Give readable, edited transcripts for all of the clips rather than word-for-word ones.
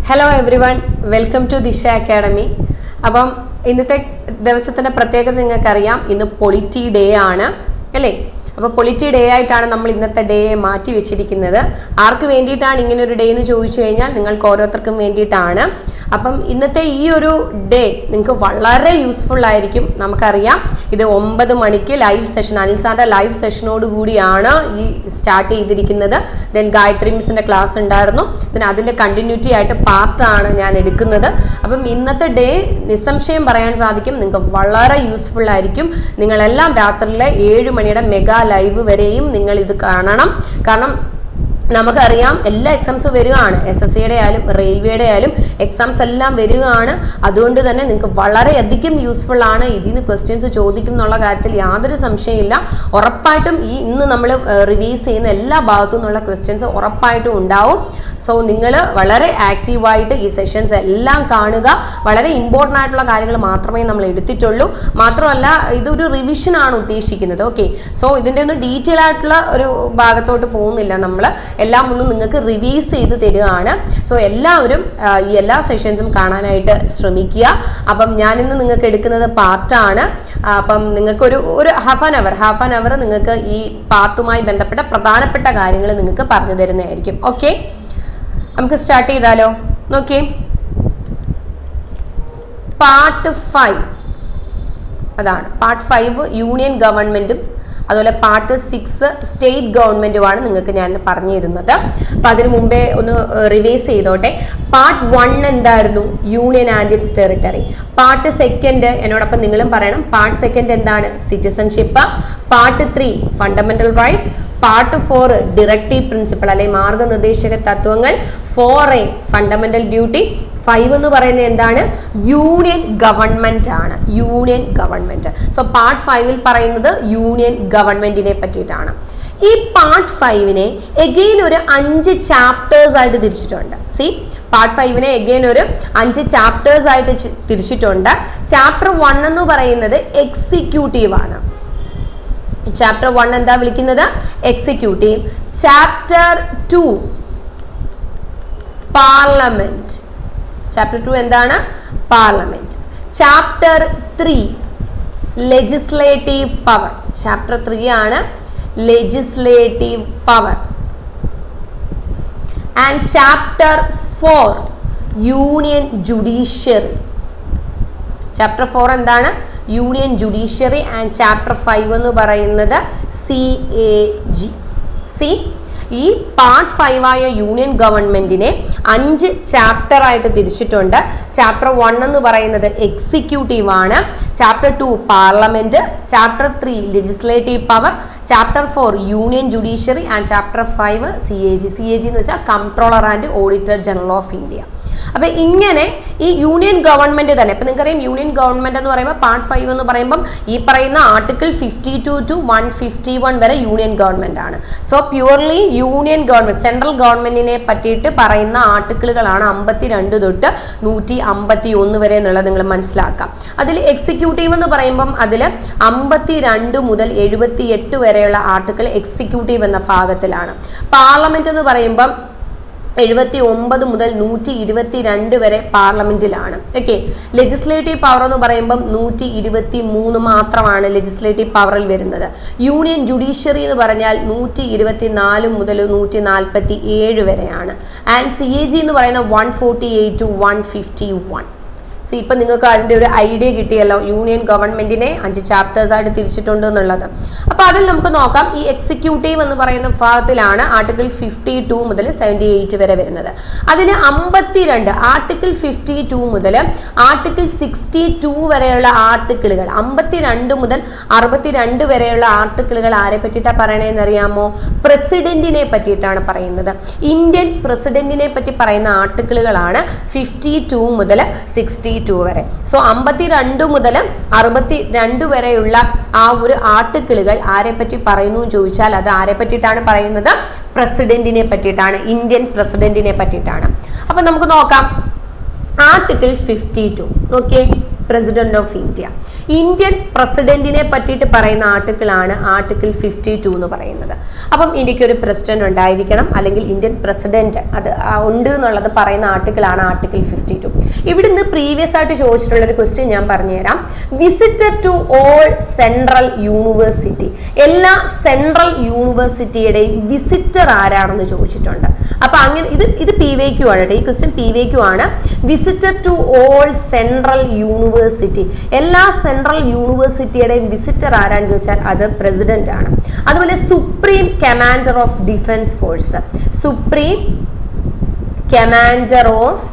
Hello everyone, welcome to Disha Academy. അപ്പം ഇന്നത്തെ ദിവസത്തിൻ്റെ പ്രത്യേകത നിങ്ങൾക്കറിയാം, ഇന്ന് പൊളിറ്റി ഡേ ആണ് അല്ലേ? അപ്പോൾ പൊളിറ്റി ഡേ ആയിട്ടാണ് നമ്മൾ ഇന്നത്തെ ഡേയെ മാറ്റി വെച്ചിരിക്കുന്നത്. ആർക്ക് വേണ്ടിയിട്ടാണ് ഇങ്ങനെ ഒരു ഡേ എന്ന് ചോദിച്ചു കഴിഞ്ഞാൽ നിങ്ങൾക്ക് ഓരോരുത്തർക്കും വേണ്ടിയിട്ടാണ്. അപ്പം ഇന്നത്തെ ഈ ഒരു ഡേ നിങ്ങൾക്ക് വളരെ യൂസ്ഫുൾ ആയിരിക്കും. നമുക്കറിയാം ഇത് 9 മണിക്ക് ലൈവ് സെഷൻ, അനിൽ സാറിൻ്റെ ലൈവ് സെഷനോട് കൂടിയാണ് ഈ സ്റ്റാർട്ട് ചെയ്തിരിക്കുന്നത്. ദെൻ ഗായത്രി മിസ്സിൻ്റെ ക്ലാസ് ഉണ്ടായിരുന്നു. പിന്നെ അതിൻ്റെ കണ്ടിന്യൂറ്റി ആയിട്ട് പാർട്ടാണ് ഞാൻ എടുക്കുന്നത്. അപ്പം ഇന്നത്തെ ഡേ നിസ്സംശയം പറയാൻ സാധിക്കും നിങ്ങൾക്ക് വളരെ യൂസ്ഫുൾ ആയിരിക്കും. നിങ്ങളെല്ലാം രാത്രിയിലെ 7 മണിയുടെ മെഗാ ലൈവ് വരെയും നിങ്ങൾ ഇത് കാണണം. കാരണം നമുക്കറിയാം എല്ലാ എക്സാംസും വരികയാണ്, SSCയുടെ ആയാലും റെയിൽവേയുടെ ആയാലും എക്സാംസ് എല്ലാം വരികയാണ്. അതുകൊണ്ട് തന്നെ നിങ്ങൾക്ക് വളരെയധികം യൂസ്ഫുൾ ആണ്. ഇതിന് ക്വസ്റ്റ്യൻസ് ചോദിക്കും എന്നുള്ള കാര്യത്തിൽ യാതൊരു സംശയമില്ല. ഉറപ്പായിട്ടും ഇന്ന് നമ്മൾ റിവൈസ് ചെയ്യുന്ന എല്ലാ ഭാഗത്തു നിന്നുള്ള ക്വസ്റ്റ്യൻസ് ഉറപ്പായിട്ടും ഉണ്ടാവും. സോ നിങ്ങൾ വളരെ ആക്റ്റീവായിട്ട് ഈ സെഷൻസ് എല്ലാം കാണുക. വളരെ ഇമ്പോർട്ടൻ്റ് ആയിട്ടുള്ള കാര്യങ്ങൾ മാത്രമേ നമ്മൾ എടുത്തിട്ടുള്ളൂ. മാത്രമല്ല ഇതൊരു റിവിഷനാണ് ഉദ്ദേശിക്കുന്നത്. ഓക്കെ, സോ ഇതിൻ്റെ ഒന്ന് ഡീറ്റെയിൽ ആയിട്ടുള്ള ഒരു ഭാഗത്തോട്ട് പോകുന്നില്ല. നമ്മൾ എല്ലാം ഒന്നും നിങ്ങൾക്ക് റിവൈസ് ചെയ്ത് തരികയാണ്. സോ എല്ലാവരും ഈ എല്ലാ സെഷൻസും കാണാനായിട്ട് ശ്രമിക്കുക. അപ്പം ഞാനിന്ന് നിങ്ങൾക്ക് എടുക്കുന്നത് പാർട്ടാണ്. അപ്പം നിങ്ങൾക്ക് ഒരു ഹാഫ് ആൻ അവർ നിങ്ങൾക്ക് ഈ പാർട്ടുമായി ബന്ധപ്പെട്ട പ്രധാനപ്പെട്ട കാര്യങ്ങൾ നിങ്ങൾക്ക് പറഞ്ഞു തരുന്നതായിരിക്കും. ഓക്കെ, നമുക്ക് സ്റ്റാർട്ട് ചെയ്താലോ? നോക്കിയേ, പാർട്ട് 5 അതാണ്. പാർട്ട് 5 യൂണിയൻ ഗവൺമെന്റും അതുപോലെ പാർട്ട് 6 സ്റ്റേറ്റ് ഗവൺമെന്റുമാണ് നിങ്ങൾക്ക് ഞാൻ പറഞ്ഞു തരുന്നത്. അപ്പം അതിനു മുമ്പേ ഒന്ന് റിവൈസ് ചെയ്തോട്ടെ. പാർട്ട് 1 എന്തായിരുന്നു? Union and it's territory. Part 2 എന്നോടൊപ്പം നിങ്ങളും പറയണം. പാർട്ട് 2 എന്താണ്? Citizenship. Part 3 fundamental rights. Part 4 directive principle അല്ലെങ്കിൽ മാർഗനിർദ്ദേശക തത്വങ്ങൾ. 4A fundamental duty. 5 എന്ന് പറയുന്നത് എന്താണ്? യൂണിയൻ ഗവൺമെന്റ് ആണ്. Union government. സോ പാർട്ട് 5 പറയുന്നത് യൂണിയൻ ഗവൺമെന്റിനെ പറ്റിയിട്ടാണ്. ഈ പാർട്ട് 5 എഗെയിൻ ഒരു 5 ചാപ്റ്റേഴ്സ് ആയിട്ട് തിരിച്ചിട്ടുണ്ട്. പാർട്ട് 5 എഗെയിൻ ഒരു 5 ചാപ്റ്റേഴ്സ് ആയിട്ട് തിരിച്ചിട്ടുണ്ട്. ചാപ്റ്റർ 1 എന്ന് പറയുന്നത് എക്സിക്യൂട്ടീവ് ആണ്. ചാപ്റ്റർ 1 എന്താ വിളിക്കുന്നത്? എക്സിക്യൂട്ടീവ്. Chapter 2 parliament. ചാപ്റ്റർ 2 എന്താണ്? Parliament. Chapter 3 legislative power. Chapter 3 ആണ് legislative power. And chapter 4 union judiciary. Chapter 4 എന്താണ്? Union judiciary. ആൻഡ് ചാപ്റ്റർ 5 എന്ന് പറയുന്നത് CAG. ഈ പാർട്ട് 5 ആയ യൂണിയൻ ഗവൺമെന്റിനെ 5 ചാപ്റ്റർ ആയിട്ട് തിരിച്ചിട്ടുണ്ട്. ചാപ്റ്റർ 1 എന്ന് പറയുന്നത് എക്സിക്യൂട്ടീവ് ആണ്. Chapter 2 parliament. Chapter 3 legislative power. Chapter 4 union judiciary. And chapter 5 CAG എന്ന് വെച്ചാൽ comptroller and auditor general of India. അപ്പൊ ഇങ്ങനെ ഈ യൂണിയൻ ഗവൺമെന്റ് തന്നെ ഇപ്പൊ നിങ്ങൾക്കറിയാം, യൂണിയൻ ഗവൺമെന്റ് എന്ന് പറയുമ്പോൾ പാർട്ട് 5 എന്ന് പറയുമ്പോൾ ഈ പറയുന്ന ആർട്ടിക്കിൾ 52 to 151 വരെ യൂണിയൻ ഗവൺമെന്റ് ആണ്. So purely union government, central ഗവൺമെന്റിനെ പറ്റിയിട്ട് പറയുന്ന ആർട്ടിക്കിളുകളാണ് 52 തൊട്ട് 151 വരെ എന്നുള്ളത് നിങ്ങൾ മനസ്സിലാക്കാം. അതിൽ എക്സിക്യൂട്ടീവ് എന്ന് പറയുമ്പം അതിൽ 52 മുതൽ 78 വരെയുള്ള ആർട്ടിക്കിൾ എക്സിക്യൂട്ടീവ് എന്ന ഭാഗത്തിലാണ്. പാർലമെന്റ് എന്ന് പറയുമ്പം 79 മുതൽ 122 വരെ പാർലമെന്റിലാണ്. ഓക്കെ, ലെജിസ്ലേറ്റീവ് പവർ എന്ന് പറയുമ്പം 123 മാത്രമാണ് ലെജിസ്ലേറ്റീവ് പവറിൽ വരുന്നത്. യൂണിയൻ ജുഡീഷ്യറി എന്ന് പറഞ്ഞാൽ 124 മുതൽ 147 വരെയാണ്. ആൻഡ് CAG എന്ന് പറയുന്നത് 148 to 151. ഇപ്പൊ നിങ്ങൾക്ക് അതിന്റെ ഒരു ഐഡിയ കിട്ടിയല്ലോ, യൂണിയൻ ഗവൺമെന്റിനെ 5 ചാപ്റ്റേഴ്സ് ആയിട്ട് തിരിച്ചിട്ടുണ്ട് എന്നുള്ളത്. അപ്പൊ അതിൽ നമുക്ക് നോക്കാം. ഈ എക്സിക്യൂട്ടീവ് എന്ന് പറയുന്ന ഭാഗത്തിലാണ് ആർട്ടിക്കിൾ 52 മുതൽ 78 വരെ വരുന്നത്. അതിന് 52 ആർട്ടിക്കിൾ 52 മുതൽ ആർട്ടിക്കിൾ 62 വരെയുള്ള ആർട്ടിക്കിളുകൾ, 52 മുതൽ 62 വരെയുള്ള ആർട്ടിക്കിളുകൾ ആരെ പറ്റിയിട്ടാണ് പറയണതെന്ന് അറിയാമോ? പ്രസിഡന്റിനെ പറ്റിയിട്ടാണ് പറയുന്നത്. ഇന്ത്യൻ പ്രസിഡന്റിനെ പറ്റി പറയുന്ന ആർട്ടിക്കിളുകളാണ് 52 മുതൽ 62 വരെ. സോ 52 മുതൽ 62 വരെയുള്ള ആ ഒരു ആർട്ടിക്കിളുകൾ ആരെ പറ്റി പറയുന്നു എന്ന് ചോദിച്ചാൽ അത് ആരെ പറ്റിയിട്ടാണ് പറയുന്നത്? പ്രസിഡന്റിനെ പറ്റിയിട്ടാണ്, ഇന്ത്യൻ പ്രസിഡന്റിനെ പറ്റിയിട്ടാണ്. അപ്പൊ നമുക്ക് നോക്കാം. ആർട്ടിക്കിൾ 52 നോക്കിയേ, പ്രസിഡന്റ് ഓഫ് ഇന്ത്യ. ഇന്ത്യൻ പ്രസിഡന്റിനെ പറ്റിയിട്ട് പറയുന്ന ആർട്ടിക്കിളാണ് ആർട്ടിക്കിൾ 52 എന്ന് പറയുന്നത്. അപ്പം ഇന്ത്യക്ക് ഒരു പ്രസിഡന്റ് ഉണ്ടായിരിക്കണം, അല്ലെങ്കിൽ ഇന്ത്യൻ പ്രസിഡന്റ് അത് ഉണ്ട് എന്നുള്ളത് പറയുന്ന ആർട്ടിക്കിളാണ് ആർട്ടിക്കിൾ 52. ഇവിടുന്ന് പ്രീവിയസ് ആയിട്ട് ചോദിച്ചിട്ടുള്ള ഒരു ക്വസ്റ്റ്യൻ ഞാൻ പറഞ്ഞുതരാം. Visitor to all central university, എല്ലാ സെൻട്രൽ യൂണിവേഴ്സിറ്റിയുടെയും വിസിറ്റർ ആരാണെന്ന് ചോദിച്ചിട്ടുണ്ട്. അപ്പൊ അങ്ങനെ ഇത് PYQ ആണ്. ഈ ക്വസ്റ്റ്യൻ PYQ ആണ്. Visitor to all central university, എല്ലാ സെൻട്രൽ യൂണിവേഴ്സിറ്റിയുടെയും വിസിറ്റർ ആരാന്ന് ചോദിച്ചാൽ അത് പ്രസിഡന്റ് ആണ്. അതുപോലെ supreme commander of defence force, supreme commander of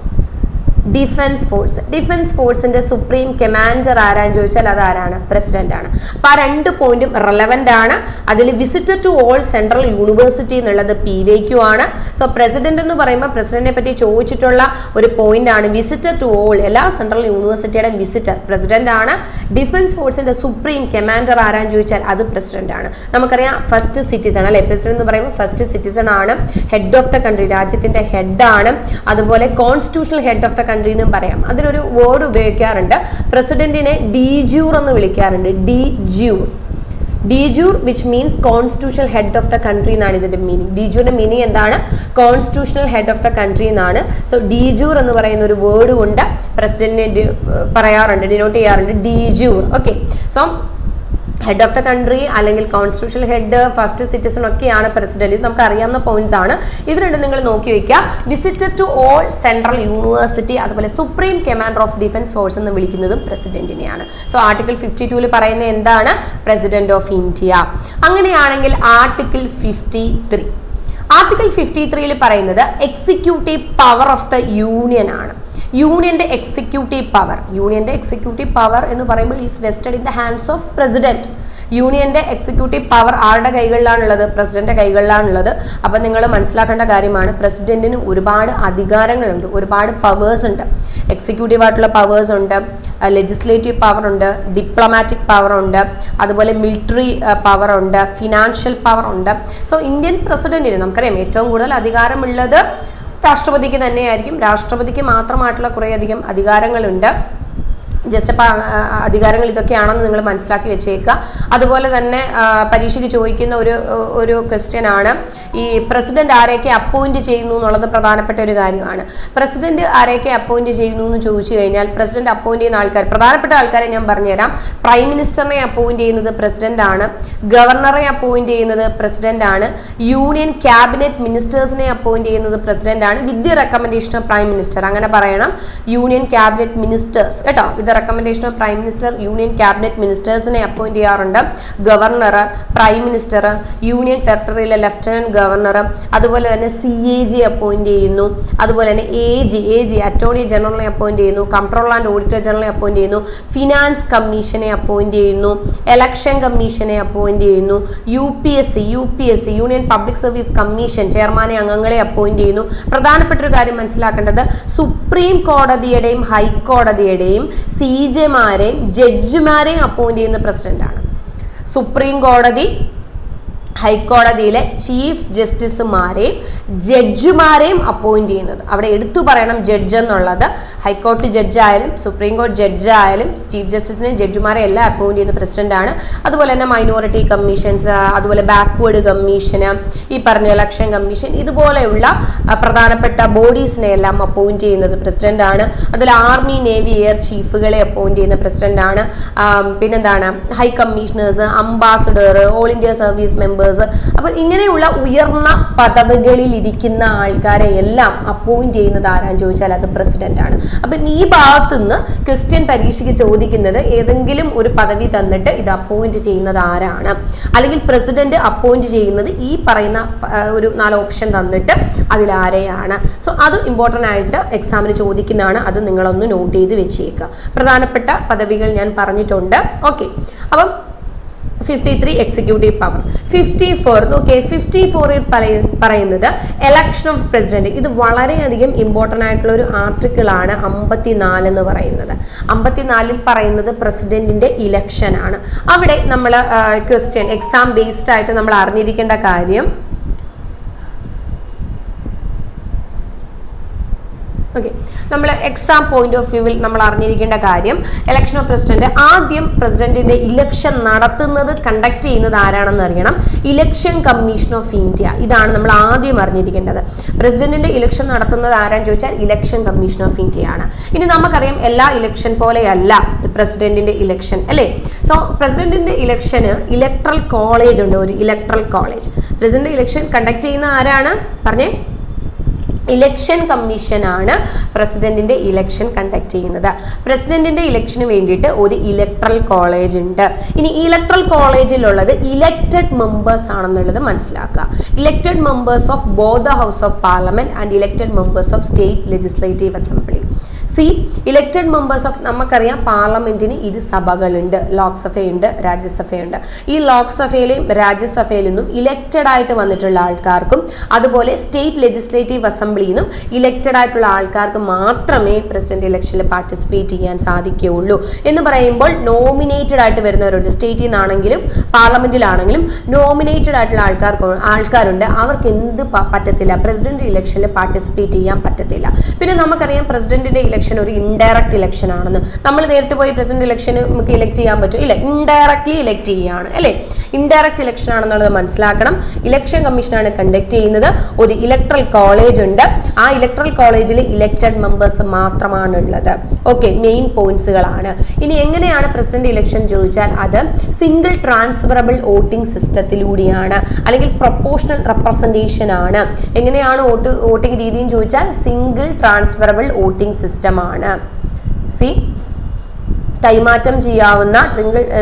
defence ഫോഴ്സിന്റെ സുപ്രീം കമാൻഡർ ആരാന്ന് ചോദിച്ചാൽ അത് ആരാണ്? പ്രസിഡന്റ് ആണ്. അപ്പൊ ആ 2 പോയിന്റും റെലവന്റ് ആണ്. അതിൽ visitor to all central university എന്നുള്ളത് PYQ ആണ്. സോ പ്രസിഡന്റ് എന്ന് പറയുമ്പോൾ പ്രസിഡന്റിനെ പറ്റി ചോദിച്ചിട്ടുള്ള ഒരു പോയിന്റ് ആണ് വിസിറ്റർ ടു ഓൾ, എല്ലാ സെൻട്രൽ യൂണിവേഴ്സിറ്റിയുടെ വിസിറ്റർ പ്രസിഡന്റ് ആണ്. ഡിഫൻസ് ഫോഴ്സിന്റെ സുപ്രീം കമാൻഡർ ആരാന്ന് ചോദിച്ചാൽ അത് പ്രസിഡന്റ് ആണ്. നമുക്കറിയാം ഫസ്റ്റ് സിറ്റിസൺ അല്ലെ, പ്രസിഡന്റ് എന്ന് പറയുമ്പോൾ ഫസ്റ്റ് സിറ്റിസൺ ആണ്, ഹെഡ് ഓഫ് ദ കൺട്രി, രാജ്യത്തിന്റെ ഹെഡ് ആണ്. അതുപോലെ constitutional head of the country എന്നും പറയാം. അതിലൊരു വേർഡ് ഉപയോഗിക്കാറുണ്ട്, പ്രസിഡന്റിനെ ഡീജൂർ എന്ന് വിളിക്കാറുണ്ട്. De jure which means constitutional head of the country എന്നാണ് ഇതിന്റെ മീനിങ്. ഡീജൂറിന്റെ മീനിങ് എന്താണ്? Constitutional head of the country എന്നാണ്. സോ ഡീജൂർ എന്ന് പറയുന്ന ഒരു വേർഡ് കൊണ്ട് പ്രസിഡന്റിനെ പറയാറുണ്ട്, ഡിനോട്ട് ചെയ്യാറുണ്ട്, de jure. Okay, so head of the country അല്ലെങ്കിൽ കോൺസ്റ്റിറ്റ്യൂഷണൽ ഹെഡ്, ഫസ്റ്റ് സിറ്റിസൺ ഒക്കെയാണ് പ്രസിഡന്റ്. ഇത് നമുക്ക് അറിയാവുന്ന പോയിന്റ്സ് ആണ്. ഇത് രണ്ടും നിങ്ങൾ നോക്കി വെക്കുക. Visitor to all central university, അതുപോലെ supreme commander of defence force എന്ന് വിളിക്കുന്നതും പ്രസിഡന്റിനെയാണ്. സോ ആർട്ടിക്കിൾ 52 പറയുന്നത് എന്താണ്? President of India. അങ്ങനെയാണെങ്കിൽ ആർട്ടിക്കിൾ 53, ആർട്ടിക്കിൾ 53 പറയുന്നത് executive power of the union ആണ്. യൂണിയന്റെ എക്സിക്യൂട്ടീവ് പവർ എന്ന് പറയുമ്പോൾ is vested in the hands of president. യൂണിയന്റെ എക്സിക്യൂട്ടീവ് പവർ ആരുടെ കൈകളിലാണുള്ളത്? പ്രസിഡന്റ് കൈകളിലാണുള്ളത്. അപ്പൊ നിങ്ങൾ മനസ്സിലാക്കേണ്ട കാര്യമാണ്, പ്രസിഡന്റിന് ഒരുപാട് അധികാരങ്ങളുണ്ട്, ഒരുപാട് പവേഴ്സ് ഉണ്ട്. എക്സിക്യൂട്ടീവ് ആയിട്ടുള്ള പവേഴ്സ് ഉണ്ട്, ലെജിസ്ലേറ്റീവ് പവർ ഉണ്ട്, ഡിപ്ലോമാറ്റിക് പവർ ഉണ്ട്, അതുപോലെ മിലിറ്ററി പവർ ഉണ്ട്, ഫിനാൻഷ്യൽ പവർ ഉണ്ട്. സോ ഇന്ത്യൻ പ്രസിഡന്റിന് നമുക്കറിയാം ഏറ്റവും കൂടുതൽ അധികാരമുള്ളത് രാഷ്ട്രപതിക്ക് തന്നെയായിരിക്കും. രാഷ്ട്രപതിക്ക് മാത്രമായിട്ടുള്ള കുറേയധികം അധികാരങ്ങളുണ്ട്. ജസ്റ്റ് അധികാരങ്ങൾ ഇതൊക്കെയാണെന്ന് നിങ്ങൾ മനസ്സിലാക്കി വെച്ചേക്കുക. അതുപോലെ തന്നെ പരീക്ഷയ്ക്ക് ചോദിക്കുന്ന ഒരു ക്വസ്റ്റ്യൻ ആണ്, ഈ പ്രസിഡന്റ് ആരെയൊക്കെ അപ്പോയിന്റ് ചെയ്യുന്നു എന്നുള്ളത് പ്രധാനപ്പെട്ട ഒരു കാര്യമാണ്. പ്രസിഡന്റ് ആരെയൊക്കെ അപ്പോയിന്റ് ചെയ്യുന്നു എന്ന് ചോദിച്ചു കഴിഞ്ഞാൽ പ്രസിഡന്റ് അപ്പോയിന്റ് ചെയ്യുന്ന ആൾക്കാർ, പ്രധാനപ്പെട്ട ആൾക്കാരെ ഞാൻ പറഞ്ഞുതരാം. പ്രൈം മിനിസ്റ്ററിനെ അപ്പോയിന്റ് ചെയ്യുന്നത് പ്രസിഡന്റ് ആണ്, ഗവർണറെ അപ്പോയിന്റ് ചെയ്യുന്നത് പ്രസിഡന്റ് ആണ്, യൂണിയൻ ക്യാബിനറ്റ് മിനിസ്റ്റേഴ്സിനെ അപ്പോയിന്റ് ചെയ്യുന്നത് പ്രസിഡന്റ് ആണ്, with the recommendation of prime minister. അങ്ങനെ പറയണം, യൂണിയൻ ക്യാബിനറ്റ് മിനിസ്റ്റേഴ്സ് കേട്ടോ, with recommendation of prime minister. Union cabinet മിനിസ്റ്റേഴ്സിനെ അപ്പോയിന്റ് ചെയ്യാറുണ്ട്. ഗവർണർ, പ്രൈം മിനിസ്റ്റർ, യൂണിയൻ ടെറിട്ടറിയിലെ ലെഫ്റ്റനന്റ് ഗവർണർ, അതുപോലെ തന്നെ CAG അപ്പോയിന്റ് ചെയ്യുന്നു. അതുപോലെ തന്നെ AG അറ്റോർണി ജനറലിനെ അപ്പോയിന്റ് ചെയ്യുന്നു. കംട്രോളർ ആൻഡ് ഓഡിറ്റർ ജനറലിനെ അപ്പോയിന്റ് ചെയ്യുന്നു. ഫിനാൻസ് കമ്മീഷനെ അപ്പോയിന്റ് ചെയ്യുന്നു. ഇലക്ഷൻ കമ്മീഷനെ അപ്പോയിന്റ് ചെയ്യുന്നു. UPSC union public service commission ചെയർമാനെ, അംഗങ്ങളെ അപ്പോയിന്റ് ചെയ്യുന്നു. പ്രധാനപ്പെട്ട ഒരു കാര്യം മനസ്സിലാക്കേണ്ടത്, സുപ്രീം കോടതിയുടെയും ഹൈക്കോടതിയുടെയും CJമാരെയും ജഡ്ജിമാരെയും അപ്പോയിന്റ് ചെയ്യുന്ന പ്രസിഡന്റ് ആണ്. സുപ്രീം കോടതി, ഹൈക്കോടതിയിലെ ചീഫ് ജസ്റ്റിസുമാരെയും ജഡ്ജിമാരെയും അപ്പോയിന്റ് ചെയ്യുന്നത്. അവിടെ എടുത്തു പറയണം ജഡ്ജ് എന്നുള്ളത്. ഹൈക്കോടതി ജഡ്ജ് ആയാലും സുപ്രീം കോടതി ജഡ്ജ് ആയാലും ചീഫ് ജസ്റ്റിസിനെ ജഡ്ജിമാരെ എല്ലാം അപ്പോയിന്റ് ചെയ്യുന്ന പ്രസിഡന്റ് ആണ്. അതുപോലെ തന്നെ മൈനോറിറ്റി കമ്മീഷൻസ്, അതുപോലെ ബാക്ക്വേർഡ് കമ്മീഷന്, ഈ പറഞ്ഞ ഇലക്ഷൻ കമ്മീഷൻ, ഇതുപോലെയുള്ള പ്രധാനപ്പെട്ട ബോഡീസിനെ എല്ലാം അപ്പോയിന്റ് ചെയ്യുന്നത് പ്രസിഡന്റ് ആണ്. അതിൽ ആർമി, നേവി, എയർ ചീഫുകളെ അപ്പോയിന്റ് ചെയ്യുന്ന പ്രസിഡന്റ് ആണ്. പിന്നെന്താണ്, high commissioners, ambassador, all India service members. അപ്പൊ ഇങ്ങനെയുള്ള ഉയർന്ന പദവികളിൽ ഇരിക്കുന്ന ആൾക്കാരെ എല്ലാം അപ്പോയിന്റ് ചെയ്യുന്നത് ആരാന്ന് ചോദിച്ചാൽ അത് പ്രസിഡന്റ് ആണ്. അപ്പൊ ഈ ഭാഗത്ത് നിന്ന് ക്വസ്റ്റ്യൻ പരീക്ഷയ്ക്ക് ചോദിക്കുന്നത് ഏതെങ്കിലും ഒരു പദവി തന്നിട്ട് ഇത് അപ്പോയിന്റ് ചെയ്യുന്നത് ആരാണ്, അല്ലെങ്കിൽ പ്രസിഡന്റ് അപ്പോയിന്റ് ചെയ്യുന്നത് ഈ പറയുന്ന ഒരു 4 ഓപ്ഷൻ തന്നിട്ട് അതിലാരെയാണ്. സോ അത് ഇമ്പോർട്ടൻ്റ് ആയിട്ട് എക്സാമിന് ചോദിക്കുന്നതാണ്. അത് നിങ്ങളൊന്ന് നോട്ട് ചെയ്ത് വെച്ചേക്കുക. പ്രധാനപ്പെട്ട പദവികൾ ഞാൻ പറഞ്ഞിട്ടുണ്ട്. ഓക്കെ, അപ്പം 53 എക്സിക്യൂട്ടീവ് പവർ. 54 നോക്കിയേ, 54 പറയുന്നത് എലക്ഷൻ ഓഫ് പ്രസിഡന്റ്. ഇത് വളരെയധികം ഇമ്പോർട്ടൻ്റ് ആയിട്ടുള്ള ഒരു ആർട്ടിക്കിൾ ആണ് 54 എന്ന് പറയുന്നത്. 54 പറയുന്നത് പ്രസിഡന്റിന്റെ ഇലക്ഷൻ ആണ്. അവിടെ നമ്മൾ ക്വസ്റ്റ്യൻ എക്സാം ബേസ്ഡ് ആയിട്ട് നമ്മൾ അറിഞ്ഞിരിക്കേണ്ട കാര്യം, ഓക്കെ, നമ്മൾ എക്സാം പോയിന്റ് ഓഫ് വ്യൂവിൽ നമ്മൾ അറിഞ്ഞിരിക്കേണ്ട കാര്യം, ഇലക്ഷൻ ഓഫ് പ്രസിഡന്റ്, ആദ്യം പ്രസിഡന്റിന്റെ ഇലക്ഷൻ നടത്തുന്നത് കണ്ടക്ട് ചെയ്യുന്നത് ആരാണെന്ന് അറിയണം. ഇലക്ഷൻ കമ്മീഷൻ ഓഫ് ഇന്ത്യ, ഇതാണ് നമ്മൾ ആദ്യം അറിഞ്ഞിരിക്കേണ്ടത്. പ്രസിഡന്റിന്റെ ഇലക്ഷൻ നടത്തുന്നത് ആരാന്ന് ചോദിച്ചാൽ ഇലക്ഷൻ കമ്മീഷൻ ഓഫ് ഇന്ത്യ ആണ്. ഇനി നമുക്കറിയാം എല്ലാ ഇലക്ഷൻ പോലെയല്ല പ്രസിഡന്റിന്റെ ഇലക്ഷൻ, അല്ലേ? സോ പ്രസിഡന്റിന്റെ ഇലക്ഷന് ഇലക്ട്രൽ കോളേജ് ഉണ്ട്, ഒരു electoral college. President election conduct ചെയ്യുന്ന ആരാണ് പറഞ്ഞേ? ഇലക്ഷൻ കമ്മീഷൻ ആണ് പ്രസിഡന്റിന്റെ ഇലക്ഷൻ കണ്ടക്ട് ചെയ്യുന്നത്. പ്രസിഡന്റിന്റെ ഇലക്ഷന് വേണ്ടിയിട്ട് ഒരു ഇലക്ട്രൽ കോളേജ് ഉണ്ട്. ഇനി ഇലക്ട്രൽ കോളേജിലുള്ളത് ഇലക്റ്റഡ് മെമ്പേഴ്സ് ആണെന്നുള്ളത് മനസ്സിലാക്കുക. Elected members of both the house of parliament and elected members of state legislative assembly. Elected members of, നമുക്കറിയാം പാർലമെന്റിന് ഇരു സഭകളുണ്ട്, ലോക്സഭയുണ്ട്, രാജ്യസഭയുണ്ട്. ഈ ലോക്സഭയിലെയും രാജ്യസഭയിൽ നിന്നും ഇലക്റ്റഡ് ആയിട്ട് വന്നിട്ടുള്ള ആൾക്കാർക്കും അതുപോലെ സ്റ്റേറ്റ് ലെജിസ്ലേറ്റീവ് അസംബ്ലിയിൽ നിന്നും ഇലക്റ്റഡ് ആയിട്ടുള്ള ആൾക്കാർക്ക് മാത്രമേ പ്രസിഡന്റ് ഇലക്ഷനിൽ പാർട്ടിസിപ്പേറ്റ് ചെയ്യാൻ സാധിക്കുകയുള്ളൂ. എന്ന് പറയുമ്പോൾ നോമിനേറ്റഡ് ആയിട്ട് വരുന്നവരുണ്ട്, സ്റ്റേറ്റിൽ നിന്നാണെങ്കിലും പാർലമെന്റിലാണെങ്കിലും നോമിനേറ്റഡ് ആയിട്ടുള്ള ആൾക്കാരുണ്ട്. അവർക്ക് എന്ത് പറ്റത്തില്ല, പ്രസിഡന്റ് ഇലക്ഷനിൽ പാർട്ടിസിപ്പേറ്റ് ചെയ്യാൻ പറ്റത്തില്ല. പിന്നെ നമുക്കറിയാം പ്രസിഡന്റിന്റെ ഇലക്ഷൻ ഒരു ഇൻഡയറക്റ്റ് ഇലക്ഷൻ ആണെന്ന്. നമ്മൾ നേരിട്ട് പോയി പ്രസിഡന്റ് ഇലക്ഷന് നമുക്ക് ഇലക്ട് ചെയ്യാൻ പറ്റും ഇല്ല, ഇൻഡയറക്ട്ലി ഇലക്ട് ചെയ്യുകയാണ്, അല്ലേ? ഇൻഡയറക്റ്റ് ഇലക്ഷൻ ആണെന്നുള്ളത് മനസ്സിലാക്കണം. ഇലക്ഷൻ കമ്മീഷനാണ് കണ്ടക്ട് ചെയ്യുന്നത്. ഒരു ഇലക്ട്രൽ കോളേജ് ഉണ്ട്. ആ ഇലക്ട്രൽ കോളേജിൽ ഇലക്റ്റഡ് മെമ്പേഴ്സ് മാത്രമാണുള്ളത്. ഓക്കെ, മെയിൻ പോയിന്റ്സുകളാണ്. ഇനി എങ്ങനെയാണ് പ്രസിഡന്റ് ഇലക്ഷൻ ചോദിച്ചാൽ അത് സിംഗിൾ ട്രാൻസ്ഫറബിൾ വോട്ടിംഗ് സിസ്റ്റത്തിലൂടെയാണ്, അല്ലെങ്കിൽ പ്രൊപ്പോർഷണൽ റെപ്രസെന്റേഷൻ ആണ്. എങ്ങനെയാണ് വോട്ടിംഗ് രീതിയും ചോദിച്ചാൽ സിംഗിൾ ട്രാൻസ്ഫറബിൾ വോട്ടിംഗ് സിസ്റ്റം ആണ്. കൈമാറ്റം ചെയ്യാവുന്ന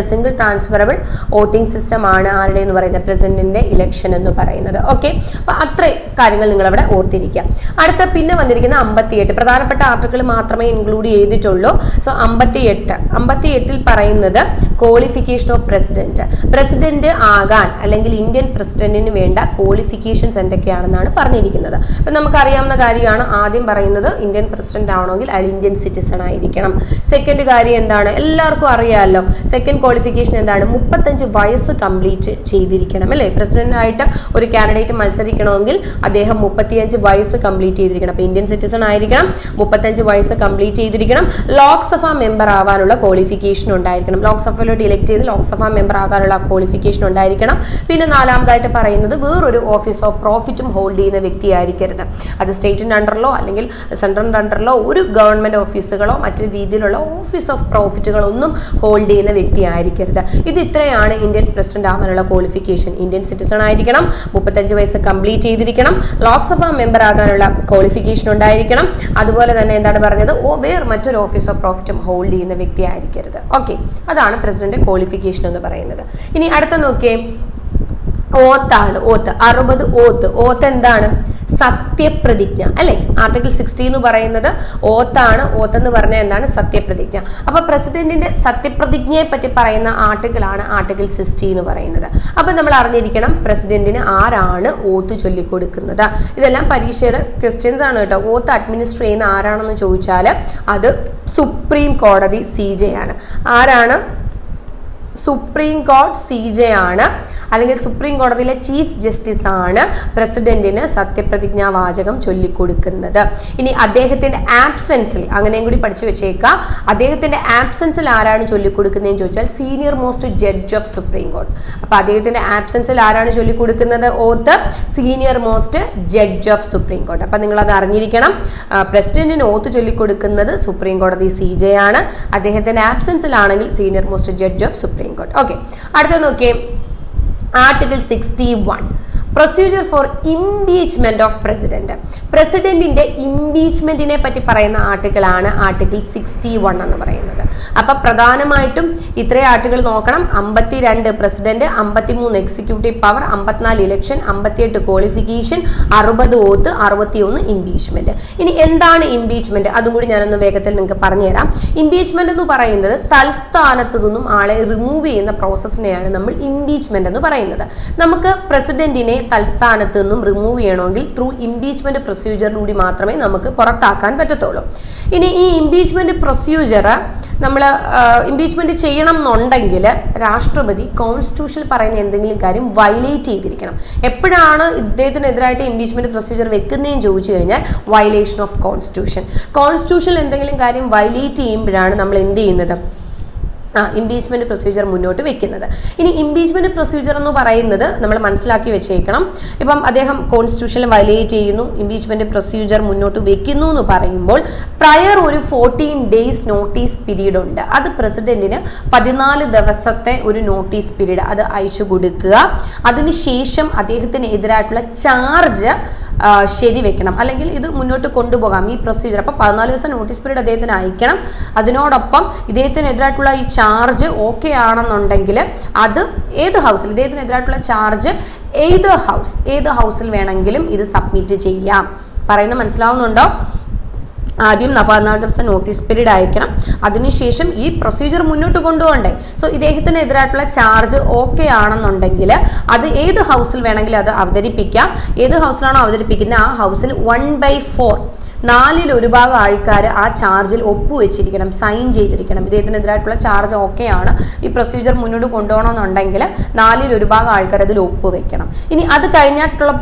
സിംഗിൾ ട്രാൻസ്ഫറബിൾ വോട്ടിംഗ് സിസ്റ്റം ആണ് ആരുടെ എന്ന് പറയുന്നത്? പ്രസിഡന്റിന്റെ ഇലക്ഷൻ എന്ന് പറയുന്നത്. ഓക്കെ, അപ്പൊ അത്രയും കാര്യങ്ങൾ നിങ്ങൾ അവിടെ ഓർത്തിരിക്കുക. അടുത്ത പിന്നെ വന്നിരിക്കുന്ന 58 പ്രധാനപ്പെട്ട ആർട്ടിക്കിൾ മാത്രമേ ഇൻക്ലൂഡ് ചെയ്തിട്ടുള്ളൂ. സോ 58 പറയുന്നത് ക്വാളിഫിക്കേഷൻ ഓഫ് പ്രസിഡന്റ്. പ്രസിഡന്റ് ആകാൻ അല്ലെങ്കിൽ ഇന്ത്യൻ പ്രസിഡന്റിന് വേണ്ട ക്വാളിഫിക്കേഷൻസ് എന്തൊക്കെയാണെന്നാണ് പറഞ്ഞിരിക്കുന്നത്. അപ്പൊ നമുക്കറിയാവുന്ന കാര്യമാണ്. ആദ്യം പറയുന്നത് ഇന്ത്യൻ പ്രസിഡന്റ് ആവണമെങ്കിൽ അയാൾ ഇന്ത്യൻ സിറ്റിസൺ ആയിരിക്കണം. സെക്കൻഡ് കാര്യം എന്താണ്? എല്ലാവർക്കും അറിയാമല്ലോ. സെക്കൻഡ് ക്വാളിഫിക്കേഷൻ എന്താണ്? 35 വയസ്സ് കംപ്ലീറ്റ് ചെയ്തിരിക്കണം, അല്ലേ? പ്രസിഡന്റ് ആയിട്ട് ഒരു കാൻഡിഡേറ്റ് മത്സരിക്കണമെങ്കിൽ അദ്ദേഹം 35 വയസ്സ് കംപ്ലീറ്റ് ചെയ്തിരിക്കണം. അപ്പൊ ഇന്ത്യൻ സിറ്റിസൺ ആയിരിക്കണം, 35 വയസ്സ് കംപ്ലീറ്റ് ചെയ്തിരിക്കണം. ലോക്സഭ മെമ്പർ ആവാനുള്ള ക്വാളിഫിക്കേഷൻ ഉണ്ടായിരിക്കണം. ലോക്സഭയിലോട്ട് ഇലക്ട് ചെയ്ത് ലോക്സഭ മെമ്പർ ആകാനുള്ള ക്വാളിഫിക്കേഷൻ ഉണ്ടായിരിക്കണം. പിന്നെ നാലാമതായിട്ട് പറയുന്നത് വേറൊരു ഓഫീസ് ഓഫ് പ്രോഫിറ്റും ഹോൾഡ് ചെയ്യുന്ന വ്യക്തിയായിരിക്കരുത്. അത് സ്റ്റേറ്റിന്റെ അണ്ടറിലോ അല്ലെങ്കിൽ സെൻട്രലിന്റെ അണ്ടറിലോ ഒരു ഗവൺമെന്റ് ഓഫീസുകളോ മറ്റു രീതിയിലുള്ള ഓഫീസ് ഓഫ് പ്രോഫിറ്റുകളൊന്നും ഹോൾഡ് ചെയ്യുന്ന വ്യക്തി ആയിരിക്കരുത്. ഇത് ഇത്രയാണ് ഇന്ത്യൻ പ്രസിഡന്റ് ആവാനുള്ള ക്വാളിഫിക്കേഷൻ. ഇന്ത്യൻ സിറ്റിസൺ ആയിരിക്കണം, 35 വയസ്സ് കംപ്ലീറ്റ് ചെയ്തിരിക്കണം, ലോക്സഭ മെമ്പർ ആകാനുള്ള ക്വാളിഫിക്കേഷൻ ഉണ്ടായിരിക്കണം. അതുപോലെ തന്നെ എന്താണ് പറഞ്ഞത്? വേറെ മറ്റൊരു ഓഫീസ് ഓഫ് പ്രോഫിറ്റും ഹോൾഡ് ചെയ്യുന്ന വ്യക്തി ആയിരിക്കരുത്. ഓക്കെ, അതാണ് പ്രസിഡന്റ് ക്വാളിഫിക്കേഷൻ എന്ന് പറയുന്നത്. ഇനി അടുത്ത നോക്കിയേ, ഓത്താണ്. 60 ഓത്ത് എന്താണ്? സത്യപ്രതിജ്ഞ, അല്ലെ? ആർട്ടിക്കിൾ 60 എന്ന് പറയുന്നത് ഓത്താണ്. ഓത്ത് എന്ന് പറഞ്ഞാൽ എന്താണ്? സത്യപ്രതിജ്ഞ. അപ്പൊ പ്രസിഡന്റിന്റെ സത്യപ്രതിജ്ഞയെ പറ്റി പറയുന്ന ആർട്ടിക്കിൾ ആണ് ആർട്ടിക്കിൾ 60 എന്ന് പറയുന്നത്. അപ്പൊ നമ്മൾ അറിഞ്ഞിരിക്കണം പ്രസിഡന്റിന് ആരാണ് ഓത്ത് ചൊല്ലിക്കൊടുക്കുന്നത്. ഇതെല്ലാം പരീക്ഷയുടെ ക്വസ്റ്റ്യൻസ് ആണ് കേട്ടോ. ഓത്ത് അഡ്മിനിസ്റ്റർ ചെയ്യുന്ന ആരാണെന്ന് ചോദിച്ചാൽ അത് സുപ്രീം കോടതി CJ ആണ്. ആരാണ്? സുപ്രീം കോടതി CJ ആണ്, അല്ലെങ്കിൽ സുപ്രീം കോടതിയിലെ ചീഫ് ജസ്റ്റിസ് ആണ് പ്രസിഡന്റിന് സത്യപ്രതിജ്ഞാ വാചകം ചൊല്ലിക്കൊടുക്കുന്നത്. ഇനി അദ്ദേഹത്തിന്റെ ആബ്സെൻസിൽ, അങ്ങനെയും കൂടി പഠിച്ചു വെച്ചേക്കാം, അദ്ദേഹത്തിന്റെ ആബ്സെൻസിൽ ആരാണ് ചൊല്ലിക്കൊടുക്കുന്നതെന്ന് ചോദിച്ചാൽ senior most judge of supreme കോടതി. അപ്പൊ അദ്ദേഹത്തിന്റെ ആബ്സെൻസിൽ ആരാണ് ചൊല്ലിക്കൊടുക്കുന്നത് oath? Senior most judge of supreme കോടതി. അപ്പൊ നിങ്ങൾ അത് അറിഞ്ഞിരിക്കണം. പ്രസിഡന്റിന് ഓത്ത് ചൊല്ലിക്കൊടുക്കുന്നത് സുപ്രീം കോടതി CJ ആണ്. അദ്ദേഹത്തിന്റെ ആബ്സെൻസിലാണെങ്കിൽ senior most judge of supreme കോടതി. ഓക്കെ, അടുത്ത നോക്കിയേ, article 61 procedure for impeachment of president. പ്രസിഡന്റിന്റെ ഇംപീച്ച്മെന്റിനെ പറ്റി പറയുന്ന ആർട്ടിക്കിൾ ആണ് ആർട്ടിക്കിൾ 61 എന്ന് പറയുന്നത്. അപ്പൊ പ്രധാനമായിട്ടും ഇത്രയും ആർട്ടിക്കിൾ നോക്കണം. 52 president, 53 executive power, 54 election, 58 qualification, 60 ഓത്ത്, 61 ഇംപീച്ച്മെന്റ്. ഇനി എന്താണ് ഇംപീച്ച്മെന്റ്? അതും കൂടി ഞാനൊന്ന് വേഗത്തിൽ നിങ്ങൾക്ക് പറഞ്ഞുതരാം. ഇംപീച്ച്മെന്റ് എന്ന് പറയുന്നത് തൽസ്ഥാനത്തു നിന്നും ആളെ റിമൂവ് ചെയ്യുന്ന പ്രോസസ്സിനെയാണ് നമ്മൾ ഇംപീച്ച്മെന്റ് എന്ന് പറയുന്നത്. നമുക്ക് പ്രസിഡന്റിനെ തൽസ്ഥാനത്ത് നിന്നും റിമൂവ് ചെയ്യണമെങ്കിൽ ത്രൂ ഇംപീച്ച്മെന്റ് പ്രൊസീജിയറിലൂടെ മാത്രമേ നമുക്ക് പുറത്താക്കാൻ പറ്റത്തുള്ളൂ. ഇനി ഈ ഇംപീച്ച്മെന്റ് പ്രൊസീജിയർ നമ്മൾ ഇംപീച്ച്മെന്റ് ചെയ്യണം എന്നുണ്ടെങ്കിൽ രാഷ്ട്രപതി കോൺസ്റ്റിറ്റ്യൂഷനിൽ പറയുന്ന എന്തെങ്കിലും കാര്യം വയലേറ്റ് ചെയ്തിരിക്കണം. എപ്പോഴാണ് ഇദ്ദേഹത്തിനെതിരായിട്ട് ഇംപീച്ച്മെന്റ് പ്രൊസീജിയർ വെക്കുന്നതെന്ന് ചോദിച്ചു കഴിഞ്ഞാൽ വയലേഷൻ ഓഫ് കോൺസ്റ്റിറ്റ്യൂഷനിൽ എന്തെങ്കിലും കാര്യം വയലേറ്റ് ചെയ്യുമ്പോഴാണ് നമ്മൾ എന്ത് ചെയ്യുന്നത്, ഇംപീച്ച്മെന്റ് പ്രൊസീജിയർ മുന്നോട്ട് വെക്കുന്നത്. ഇനി ഇംപീച്ച്മെന്റ് പ്രൊസീജിയർ എന്ന് പറയുന്നത് നമ്മൾ മനസ്സിലാക്കി വെച്ചേക്കണം. ഇപ്പം അദ്ദേഹം കോൺസ്റ്റിറ്റ്യൂഷനിൽ വയലേറ്റ് ചെയ്യുന്നു, ഇംപീച്ച്മെന്റ് പ്രൊസീജിയർ മുന്നോട്ട് വെക്കുന്നു എന്ന് പറയുമ്പോൾ പ്രയർ ഒരു 14 days നോട്ടീസ് പീരീഡ് ഉണ്ട്. അത് പ്രസിഡന്റിന് 14 ദിവസത്തെ ഒരു നോട്ടീസ് പീരീഡ് അത് അയച്ചു കൊടുക്കുക. അതിനുശേഷം അദ്ദേഹത്തിന് എതിരായിട്ടുള്ള ചാർജ് ശരിവെക്കണം, അല്ലെങ്കിൽ ഇത് മുന്നോട്ട് കൊണ്ടുപോകാം ഈ പ്രൊസീജിയർ. അപ്പോൾ 14 ദിവസം നോട്ടീസ് പീരീഡ് അദ്ദേഹത്തിന് അയക്കണം. അതിനോടൊപ്പം ഇദ്ദേഹത്തിനെതിരായിട്ടുള്ള ഈ ചാർജ് ഓക്കെ ആണെന്നുണ്ടെങ്കിൽ അത് ഏത് ഹൗസിൽ ഇദ്ദേഹത്തിനെതിരായിട്ടുള്ള ചാർജ് ഏത് ഹൗസിൽ വേണമെങ്കിലും ഇത് സബ്മിറ്റ് ചെയ്യാം. പറയുന്നത് മനസ്സിലാവുന്നുണ്ടോ? ആദ്യം 14 ദിവസത്തെ നോട്ടീസ് പീരീഡ് അയക്കണം. അതിനുശേഷം ഈ പ്രൊസീജിയർ മുന്നോട്ട് കൊണ്ടുപോകണ്ടേ. സോ ഇദ്ദേഹത്തിനെതിരായിട്ടുള്ള ചാർജ് ഓക്കെ ആണെന്നുണ്ടെങ്കിൽ അത് ഏത് ഹൗസിൽ വേണമെങ്കിലും അത് അവതരിപ്പിക്കാം. ഏത് ഹൗസിലാണോ അവതരിപ്പിക്കുന്നത് ആ ഹൗസിൽ 1/4 4/1 ആൾക്കാർ ആ ചാർജിൽ ഒപ്പുവെച്ചിരിക്കണം, സൈൻ ചെയ്തിരിക്കണം. ഇദ്ദേഹത്തിനെതിരായിട്ടുള്ള ചാർജ് ഓക്കെ ആണ്, ഈ പ്രൊസീജിയർ മുന്നോട്ട് കൊണ്ടുപോകണമെന്നുണ്ടെങ്കിൽ 4/1 ആൾക്കാർ അതിൽ ഒപ്പുവെക്കണം. ഇനി അത് കഴിഞ്ഞിട്ടുള്ള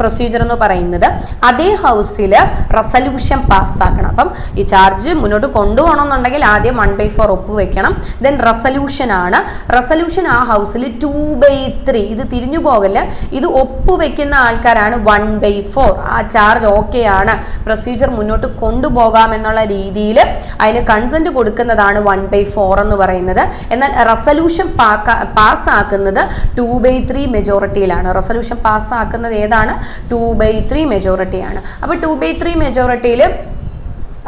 പ്രൊസീജിയർ എന്ന് പറയുന്നത് അതേ ഹൗസിൽ റെസല്യൂഷൻ പാസ്സാക്കണം. അപ്പം ഈ ചാർജ് മുന്നോട്ട് കൊണ്ടുപോകണമെന്നുണ്ടെങ്കിൽ ആദ്യം 1/4 ഒപ്പുവെക്കണം. ദെൻ റെസല്യൂഷൻ ആ ഹൗസിൽ 2/3. ഇത് തിരിഞ്ഞു പോകല്, ഇത് ഒപ്പുവെക്കുന്ന ആൾക്കാരാണ് 1/4. ആ ചാർജ് ഓക്കെ ആണ്, പ്രൊസീജിയർ മുന്നോട്ട് കൊണ്ടുപോകാമെന്നുള്ള രീതിയിൽ അതിന് കൺസെന്റ് കൊടുക്കുന്നതാണ് 1/4 എന്ന് പറയുന്നത്. എന്നാൽ റെസല്യൂഷൻ പാസ്സാക്കുന്നത് 2/3 മെജോറിറ്റിയിലാണ്. റെസല്യൂഷൻ പാസ്സാക്കുന്നത് ഏതാണ്? 2/3 മെജോറിറ്റിയാണ്. അപ്പോൾ 2/3 മെജോറിറ്റിയിൽ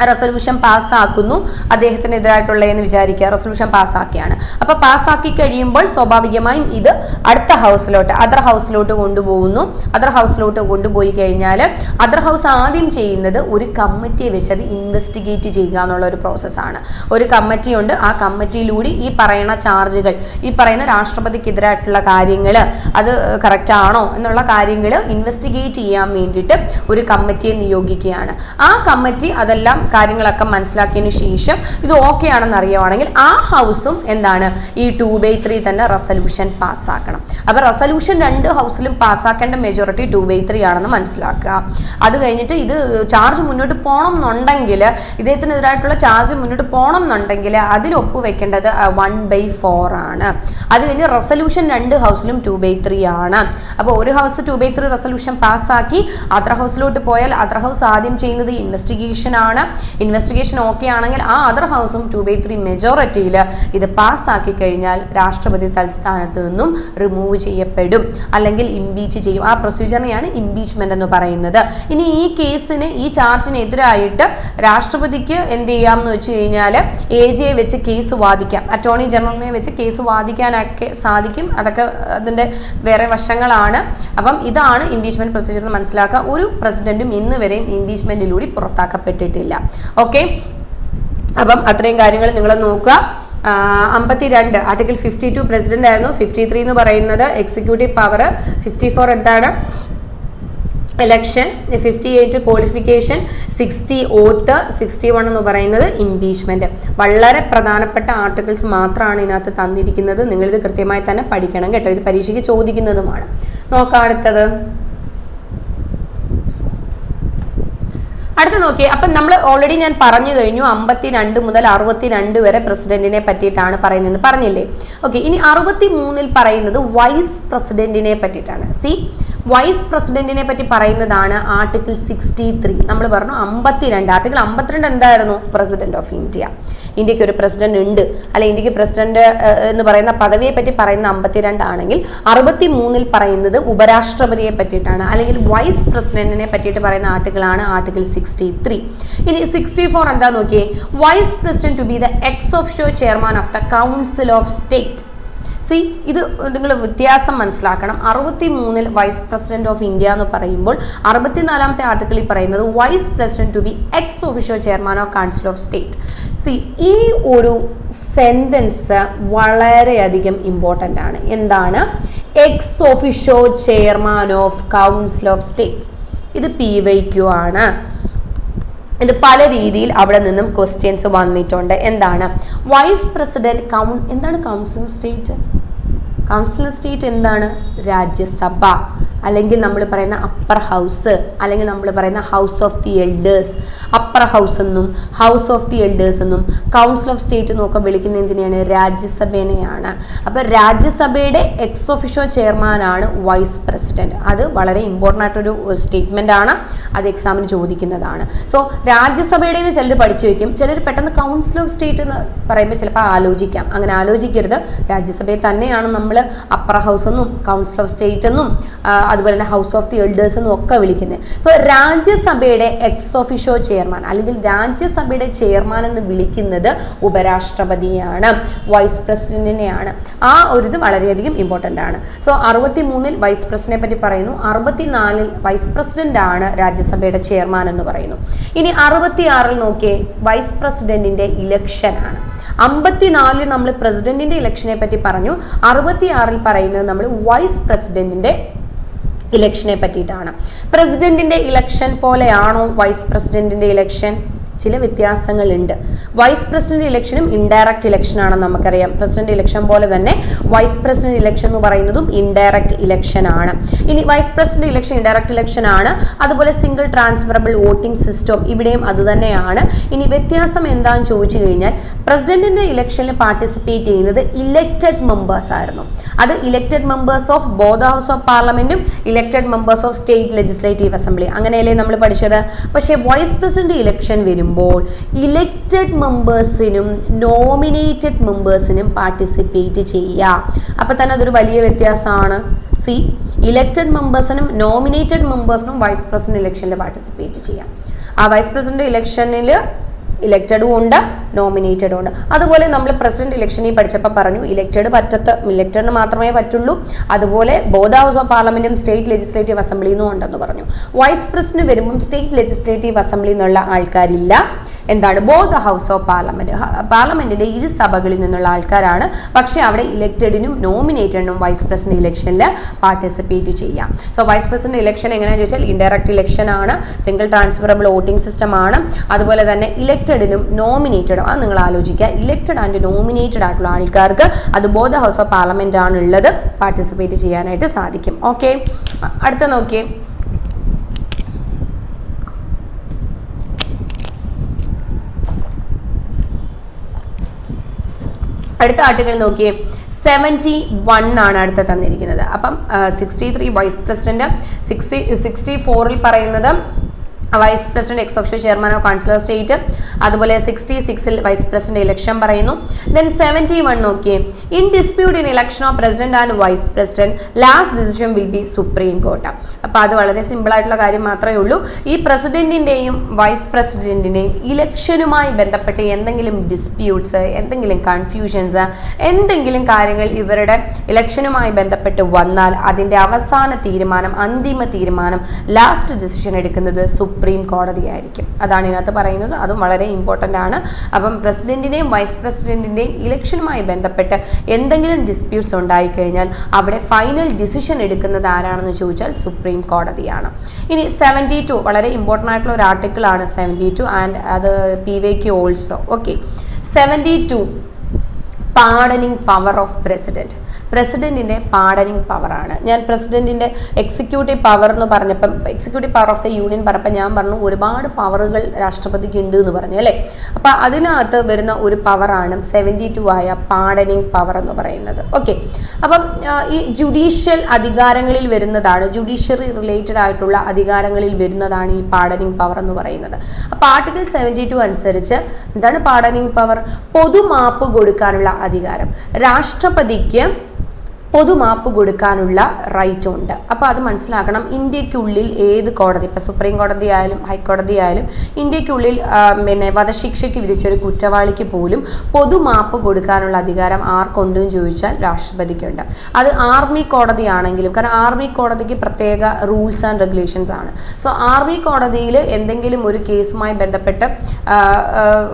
റെസൊല്യൂഷൻ പാസ്സാക്കുന്നു അദ്ദേഹത്തിനെതിരായിട്ടുള്ളതെന്ന് വിചാരിക്കുക. റെസൊല്യൂഷൻ പാസ്സാക്കിയാണ്. അപ്പോൾ പാസ്സാക്കി കഴിയുമ്പോൾ സ്വാഭാവികമായും ഇത് അടുത്ത ഹൗസിലോട്ട് അതർ ഹൗസിലോട്ട് കൊണ്ടുപോയി കഴിഞ്ഞാൽ അതർ ഹൗസ് ആദ്യം ചെയ്യുന്നത് ഒരു കമ്മിറ്റിയെ വെച്ച് അത് ഇൻവെസ്റ്റിഗേറ്റ് ചെയ്യുക എന്നുള്ള ഒരു പ്രോസസ്സാണ്. ഒരു കമ്മിറ്റി ഉണ്ട്. ആ കമ്മിറ്റിയിലൂടെ ഈ പറയുന്ന ചാർജുകൾ, ഈ പറയുന്ന രാഷ്ട്രപതിക്കെതിരായിട്ടുള്ള കാര്യങ്ങൾ അത് കറക്റ്റ് ആണോ എന്നുള്ള കാര്യങ്ങൾ ഇൻവെസ്റ്റിഗേറ്റ് ചെയ്യാൻ വേണ്ടിയിട്ട് ഒരു കമ്മിറ്റിയെ നിയോഗിക്കുകയാണ്. ആ കമ്മിറ്റി അതെല്ലാം കാര്യങ്ങളൊക്കെ മനസ്സിലാക്കിയതിനു ശേഷം ഇത് ഓക്കെ ആണെന്ന് അറിയുവാണെങ്കിൽ ആ ഹൗസും എന്താണ്, ഈ 2/3 തന്നെ റെസല്യൂഷൻ പാസ്സാക്കണം. അപ്പൊ റെസല്യൂഷൻ 2 ഹൗസിലും പാസ്സാക്കേണ്ട മെജോറിറ്റി 2/3 ആണെന്ന് മനസ്സിലാക്കുക. അത് കഴിഞ്ഞിട്ട് ഇത് ചാർജ് മുന്നോട്ട് പോകണം എന്നുണ്ടെങ്കിൽ, ഇദ്ദേഹത്തിനെതിരായിട്ടുള്ള ചാർജ് മുന്നോട്ട് പോകണം എന്നുണ്ടെങ്കിൽ അതിൽ ഒപ്പുവെക്കേണ്ടത് 1/4 ആണ്. അത് കഴിഞ്ഞ് റെസല്യൂഷൻ 2 ഹൗസിലും 2/3 ആണ്. അപ്പോൾ ഒരു ഹൗസ് 2/3 റെസല്യൂഷൻ പാസ്സാക്കി അതർ ഹൗസിലോട്ട് പോയാൽ അതർ ഹൗസ് ആദ്യം ചെയ്യുന്നത് ഇൻവെസ്റ്റിഗേഷൻ ആണ്. ഇൻവെസ്റ്റിഗേഷൻ ഓക്കെ ആണെങ്കിൽ ആ അതർ ഹൗസും 2/3 മെജോറിറ്റിയിൽ ഇത് പാസ്സാക്കി കഴിഞ്ഞാൽ രാഷ്ട്രപതി തൽസ്ഥാനത്ത് നിന്നും റിമൂവ് ചെയ്യപ്പെടും, അല്ലെങ്കിൽ ഇംപീച്ച് ചെയ്യും. ആ പ്രൊസീജിയറിനെയാണ് ഇംപീച്ച്മെന്റ് എന്ന് പറയുന്നത്. ഇനി ഈ കേസിന്, ഈ ചാർജിനെതിരായിട്ട് രാഷ്ട്രപതിക്ക് എന്ത് ചെയ്യാമെന്ന് വെച്ച് കഴിഞ്ഞാൽ AG വെച്ച് കേസ് വാദിക്കാം. അറ്റോർണി ജനറലിനെ വെച്ച് കേസ് വാദിക്കാനൊക്കെ സാധിക്കും. അതൊക്കെ അതിൻ്റെ വേറെ വശങ്ങളാണ്. അപ്പം ഇതാണ് ഇംപീച്ച്മെന്റ് പ്രൊസീജിയർ എന്ന് മനസ്സിലാക്കുക. ഒരു പ്രസിഡന്റും ഇന്ന് വരെയും ഇംപീച്ച്മെന്റിലൂടെ പുറത്താക്കപ്പെട്ടിട്ടില്ല. ഓക്കെ, അപ്പം അത്രയും കാര്യങ്ങൾ നിങ്ങൾ നോക്കുക. 52 ആർട്ടിക്കിൾ 52 പ്രസിഡന്റ് ആയിരുന്നു. 53 എന്ന് പറയുന്നത് എക്സിക്യൂട്ടീവ് പവർ. 54 എന്താണ്? ഇലക്ഷൻ. 58 ക്വാളിഫിക്കേഷൻ. 60 ഓത്ത്. 61 എന്ന് പറയുന്നത് ഇംപീച്ച്മെന്റ്. വളരെ പ്രധാനപ്പെട്ട ആർട്ടിക്കിൾസ് മാത്രമാണ് ഇതിനകത്ത് തന്നിരിക്കുന്നത്. നിങ്ങളിത് കൃത്യമായി തന്നെ പഠിക്കണം കേട്ടോ. ഇത് പരീക്ഷയ്ക്ക് ചോദിക്കുന്നതുമാണ്. നോക്കാം അടുത്തത്. അടുത്ത നോക്കിയേ. അപ്പം നമ്മൾ ഓൾറെഡി ഞാൻ പറഞ്ഞു കഴിഞ്ഞു 52 മുതൽ 62 വരെ പ്രസിഡന്റിനെ പറ്റിയിട്ടാണ് പറയുന്നത്, പറഞ്ഞില്ലേ? ഓക്കെ, ഇനി 63 പറയുന്നത് വൈസ് പ്രസിഡന്റിനെ പറ്റിയിട്ടാണ്. വൈസ് പ്രസിഡന്റിനെ പറ്റി പറയുന്നതാണ് ആർട്ടിക്കിൾ 63. നമ്മൾ പറഞ്ഞു 52. ആർട്ടിക്കിൾ 52 എന്തായിരുന്നു? President of India. ഇന്ത്യക്ക് ഒരു പ്രസിഡന്റ് ഉണ്ട്, അല്ലെ? ഇന്ത്യക്ക് പ്രസിഡന്റ് എന്ന് പറയുന്ന പദവിയെ പറ്റി പറയുന്ന 52 ആണെങ്കിൽ 63 പറയുന്നത് ഉപരാഷ്ട്രപതിയെ പറ്റിയിട്ടാണ്, അല്ലെങ്കിൽ വൈസ് പ്രസിഡന്റിനെ പറ്റിയിട്ട് പറയുന്ന ആർട്ടിക്കിളാണ് ആർട്ടിക്കിൾ 63. ഇനി 64 എന്താ നോക്കിയേ. Vice president to be the ex officio chairman of the council of state. See ഇത് നിങ്ങൾ വ്യത്യാസം മനസ്സിലാക്കണം. 63 വൈസ് പ്രസിഡന്റ് ഓഫ് ഇന്ത്യ എന്ന് പറയുമ്പോൾ 64ാമത്തെ ആർട്ടിക്കിളിൽ പറയുന്നത് vice president to be ex officio chairman of council of state. See ഈ ഒരു സെന്റൻസ് വളരെയധികം ഇമ്പോർട്ടൻ്റ് ആണ്. എന്താണ്? Ex officio chairman of council of states. ഇത് PYQ ആണ്. ഇത് പല രീതിയിൽ അവിടെ നിന്നും ക്വസ്റ്റ്യൻസ് വന്നിട്ടുണ്ട്. എന്താണ് വൈസ് പ്രസിഡന്റ് എന്താണ് council of state? Council of state എന്താണ്? രാജ്യസഭ, അല്ലെങ്കിൽ നമ്മൾ പറയുന്ന അപ്പർ ഹൗസ്, അല്ലെങ്കിൽ നമ്മൾ പറയുന്ന house of the elders. Upper house എന്നും ഹൗസ് ഓഫ് ദി എൽഡേഴ്സ് എന്നും കൗൺസിൽ ഓഫ് സ്റ്റേറ്റ് എന്നൊക്കെ വിളിക്കുന്ന എന്തിനെയാണ്? രാജ്യസഭേനെയാണ്. അപ്പോൾ രാജ്യസഭയുടെ എക്സ് ഒഫീഷ്യോ ചെയർമാനാണ് വൈസ് പ്രസിഡന്റ്. അത് വളരെ ഇമ്പോർട്ടൻ്റ് ആയിട്ടൊരു സ്റ്റേറ്റ്മെന്റ് ആണ്. അത് എക്സാമിന് ചോദിക്കുന്നതാണ്. സോ രാജ്യസഭയുടെ ചിലർ പഠിച്ചു വയ്ക്കും, ചിലർ പെട്ടെന്ന് കൗൺസിൽ ഓഫ് സ്റ്റേറ്റ് എന്ന് പറയുമ്പോൾ ചിലപ്പോൾ ആലോചിക്കാം. അങ്ങനെ ആലോചിക്കരുത്. രാജ്യസഭയെ തന്നെയാണ് നമ്മൾ അപ്പർ ഹൗസ് എന്നും കൗൺസിൽ ഓഫ് സ്റ്റേറ്റ് എന്നും അതുപോലെ തന്നെ ഹൗസ് ഓഫ് ദി എൽഡേഴ്സ് എന്നും ഒക്കെ വിളിക്കുന്നത്. സോ രാജ്യസഭയുടെ എക്സ് ഒഫീഷ്യോ ചെയർമാൻ അല്ലെങ്കിൽ രാജ്യസഭയുടെ ചെയർമാൻ എന്ന് വിളിക്കുന്നത് ഉപരാഷ്ട്രപതിയാണ്, വൈസ് പ്രസിഡന്റിനെയാണ്. ആ ഒരു ഇത് വളരെയധികം ഇമ്പോർട്ടൻ്റ് ആണ്. സോ 63 വൈസ് പ്രസിഡന്റിനെ പറ്റി പറയുന്നു. 64 വൈസ് പ്രസിഡന്റ് ആണ് രാജ്യസഭയുടെ ചെയർമാൻ എന്ന് പറയുന്നു. ഇനി 66 നോക്കിയേ, വൈസ് പ്രസിഡന്റിന്റെ ഇലക്ഷൻ ആണ്. 54 നമ്മൾ പ്രസിഡന്റിന്റെ ഇലക്ഷനെ പറ്റി പറഞ്ഞു. 66 പറയുന്നത് നമ്മൾ വൈസ് പ്രസിഡന്റിന്റെ ഇലക്ഷനെ പറ്റിയിട്ടാണ്. പ്രസിഡന്റിന്റെ ഇലക്ഷൻ പോലെയാണോ വൈസ് പ്രസിഡന്റിന്റെ ഇലക്ഷൻ? ചില വ്യത്യാസങ്ങളുണ്ട്. വൈസ് പ്രസിഡന്റ് ഇലക്ഷനും ഇൻഡയറക്റ്റ് ഇലക്ഷൻ ആണെന്ന് നമുക്കറിയാം. പ്രസിഡന്റ് ഇലക്ഷൻ പോലെ തന്നെ വൈസ് പ്രസിഡന്റ് ഇലക്ഷൻ എന്ന് പറയുന്നതും ഇൻഡയറക്റ്റ് ഇലക്ഷൻ ആണ്. ഇനി vice president election indirect election ആണ്. അതുപോലെ സിംഗിൾ ട്രാൻസ്ഫറബിൾ വോട്ടിംഗ് സിസ്റ്റം ഇവിടെയും അതുതന്നെയാണ്. ഇനി വ്യത്യാസം എന്താണെന്ന് ചോദിച്ചു കഴിഞ്ഞാൽ പ്രസിഡന്റിന്റെ ഇലക്ഷനിൽ പാർട്ടിസിപ്പേറ്റ് ചെയ്യുന്നത് ഇലക്റ്റഡ് മെമ്പേഴ്സ് ആയിരുന്നു. അത് elected members of both house of പാർലമെന്റും elected members of state legislative assembly, അങ്ങനെയല്ലേ നമ്മൾ പഠിച്ചത്. പക്ഷേ വൈസ് പ്രസിഡന്റ് ഇലക്ഷൻ വരും ഇലക്റ്റഡ് മെമ്പേഴ്സിനും നോമിനേറ്റഡ് മെമ്പേഴ്സിനും പാർട്ടിസിപ്പേറ്റ് ചെയ്യാം. അപ്പൊ തന്നെ അതൊരു വലിയ വ്യത്യാസമാണ്. സി ഇലക്റ്റഡ് മെമ്പേഴ്സിനും നോമിനേറ്റഡ് മെമ്പേഴ്സിനും വൈസ് പ്രസിഡന്റ് ഇലക്ഷനിൽ പാർട്ടിസിപ്പേറ്റ് ചെയ്യാം. ആ വൈസ് പ്രസിഡന്റ് ഇലക്ഷനിൽ ഇലക്റ്റഡും ഉണ്ട്, നോമിനേറ്റഡും ഉണ്ട്. അതുപോലെ നമ്മൾ പ്രസിഡന്റ് ഇലക്ഷനിൽ പഠിച്ചപ്പോൾ പറഞ്ഞു ഇലക്റ്റഡിന് മാത്രമേ പറ്റുള്ളൂ. അതുപോലെ ബോത്ത് ഹൗസ് ഓഫ് പാർലമെന്റും സ്റ്റേറ്റ് ലെജിസ്ലേറ്റീവ് അസംബ്ലിന്നും ഉണ്ടെന്ന് പറഞ്ഞു. വൈസ് പ്രസിഡന്റ് വരുമ്പം സ്റ്റേറ്റ് ലെജിസ്ലേറ്റീവ് അസംബ്ലിയിൽ നിന്നുള്ള ആൾക്കാരില്ല. എന്താണ്? ബോത്ത് ഹൗസ് ഓഫ് പാർലമെന്റിന്റെ ഇരു സഭകളിൽ നിന്നുള്ള ആൾക്കാരാണ്. പക്ഷേ അവിടെ ഇലക്റ്റഡിനും നോമിനേറ്റഡിനും വൈസ് പ്രസിഡന്റ് ഇലക്ഷനിൽ പാർട്ടിസിപ്പേറ്റ് ചെയ്യാം. സോ വൈസ് പ്രസിഡന്റ് ഇലക്ഷൻ എങ്ങനെയാണെന്ന് ചോദിച്ചാൽ ഇൻഡയറക്റ്റ് ഇലക്ഷൻ ആണ്, സിംഗിൾ ട്രാൻസ്ഫറബിൾ വോട്ടിംഗ് സിസ്റ്റം ആണ്. അതുപോലെ തന്നെ ഇലക്റ്റഡിനും നോമിനേറ്റഡും, അത് നിങ്ങൾ ആലോചിക്കുക. ഇലക്റ്റഡ് ആൻഡ് നോമിനേറ്റഡ് ആയിട്ടുള്ള ആൾക്കാർക്ക് അത് ബോത്ത് ഹൗസ് ഓഫ് പാർലമെന്റ് ആണുള്ളത്, പാർട്ടിസിപ്പേറ്റ് ചെയ്യാനായിട്ട് സാധിക്കും. ഓക്കെ, അടുത്ത നോക്കിയേ. അടുത്ത ആർട്ടിക്കിൾ നോക്കിയേ, 71 ആണ് അടുത്ത തന്നിരിക്കുന്നത്. അപ്പം 63 വൈസ് പ്രസിഡന്റ്, 64 പറയുന്നത് vice president ex officio chairman of council of state. അതുപോലെ 66 വൈസ് പ്രസിഡന്റ് ഇലക്ഷൻ പറയുന്നു. ദെൻ 71 നോക്കിയേ, in dispute in election of president and vice president last decision will be supreme court. അപ്പൊ അത് വളരെ സിമ്പിൾ ആയിട്ടുള്ള കാര്യം മാത്രമേ ഉള്ളൂ. ഈ പ്രസിഡന്റിന്റെയും വൈസ് പ്രസിഡന്റിന്റെയും ഇലക്ഷനുമായി ബന്ധപ്പെട്ട് എന്തെങ്കിലും ഡിസ്പ്യൂട്ട്സ്, എന്തെങ്കിലും കൺഫ്യൂഷൻസ്, എന്തെങ്കിലും കാര്യങ്ങൾ ഇവരുടെ ഇലക്ഷനുമായി ബന്ധപ്പെട്ട് വന്നാൽ അതിന്റെ അവസാന തീരുമാനം, അന്തിമ തീരുമാനം, ലാസ്റ്റ് ഡിസിഷൻ എടുക്കുന്നത് സുപ്രീം കോടതിയായിരിക്കും. അതാണ് ഇതിനകത്ത് പറയുന്നത്. അതും വളരെ ഇമ്പോർട്ടൻ്റ് ആണ്. അപ്പം പ്രസിഡന്റിന്റെയും വൈസ് പ്രസിഡന്റിന്റെയും ഇലക്ഷനുമായി ബന്ധപ്പെട്ട് എന്തെങ്കിലും ഡിസ്പ്യൂട്ട്സ് ഉണ്ടായിക്കഴിഞ്ഞാൽ അവിടെ ഫൈനൽ ഡിസിഷൻ എടുക്കുന്നത് ആരാണെന്ന് ചോദിച്ചാൽ സുപ്രീം കോടതിയാണ്. ഇനി 72 വളരെ ഇമ്പോർട്ടൻ്റ് ആയിട്ടുള്ള ഒരു ആർട്ടിക്കിൾ ആണ് 72 ആൻഡ് അത് PYQ also. Okay, 72 pardoning power of president. പ്രസിഡന്റിന്റെ പാർഡനിങ് പവറാണ്. ഞാൻ പ്രസിഡന്റിന്റെ എക്സിക്യൂട്ടീവ് പവർ എന്ന് പറഞ്ഞപ്പം, executive power of the union പറഞ്ഞപ്പോൾ ഞാൻ പറഞ്ഞു ഒരുപാട് പവറുകൾ രാഷ്ട്രപതിക്ക് ഉണ്ട് എന്ന് പറഞ്ഞു അല്ലേ. അപ്പം അതിനകത്ത് വരുന്ന ഒരു പവറാണ് 72 ആയ പാർഡനിങ് പവർ എന്ന് പറയുന്നത്. ഓക്കെ, അപ്പം ഈ ജുഡീഷ്യൽ അധികാരങ്ങളിൽ വരുന്നതാണ്, ജുഡീഷ്യറി റിലേറ്റഡ് ആയിട്ടുള്ള അധികാരങ്ങളിൽ വരുന്നതാണ് ഈ പാർഡനിങ് പവർ എന്ന് പറയുന്നത്. അപ്പോൾ ആർട്ടിക്കിൾ 72 അനുസരിച്ച് എന്താണ് പാർഡനിങ് പവർ? പൊതുമാപ്പ് കൊടുക്കാനുള്ള അധികാരം. രാഷ്ട്രപതിക്ക് പൊതുമാപ്പ് കൊടുക്കാനുള്ള റൈറ്റും ഉണ്ട്. അപ്പോൾ അത് മനസ്സിലാക്കണം. ഇന്ത്യക്കുള്ളിൽ ഏത് കോടതി, ഇപ്പോൾ സുപ്രീം കോടതി ആയാലും ഹൈക്കോടതി ആയാലും ഇന്ത്യക്കുള്ളിൽ പിന്നെ വധശിക്ഷയ്ക്ക് വിധിച്ചൊരു കുറ്റവാളിക്ക് പോലും പൊതുമാപ്പ് കൊടുക്കാനുള്ള അധികാരം ആർക്കുണ്ടെന്ന് ചോദിച്ചാൽ രാഷ്ട്രപതിക്കുണ്ട്. അത് ആർമി കോടതിയാണെങ്കിലും, കാരണം ആർമി കോടതിക്ക് പ്രത്യേക റൂൾസ് ആൻഡ് റെഗുലേഷൻസ് ആണ്. സോ ആർമി കോടതിയിൽ എന്തെങ്കിലും ഒരു കേസുമായി ബന്ധപ്പെട്ട്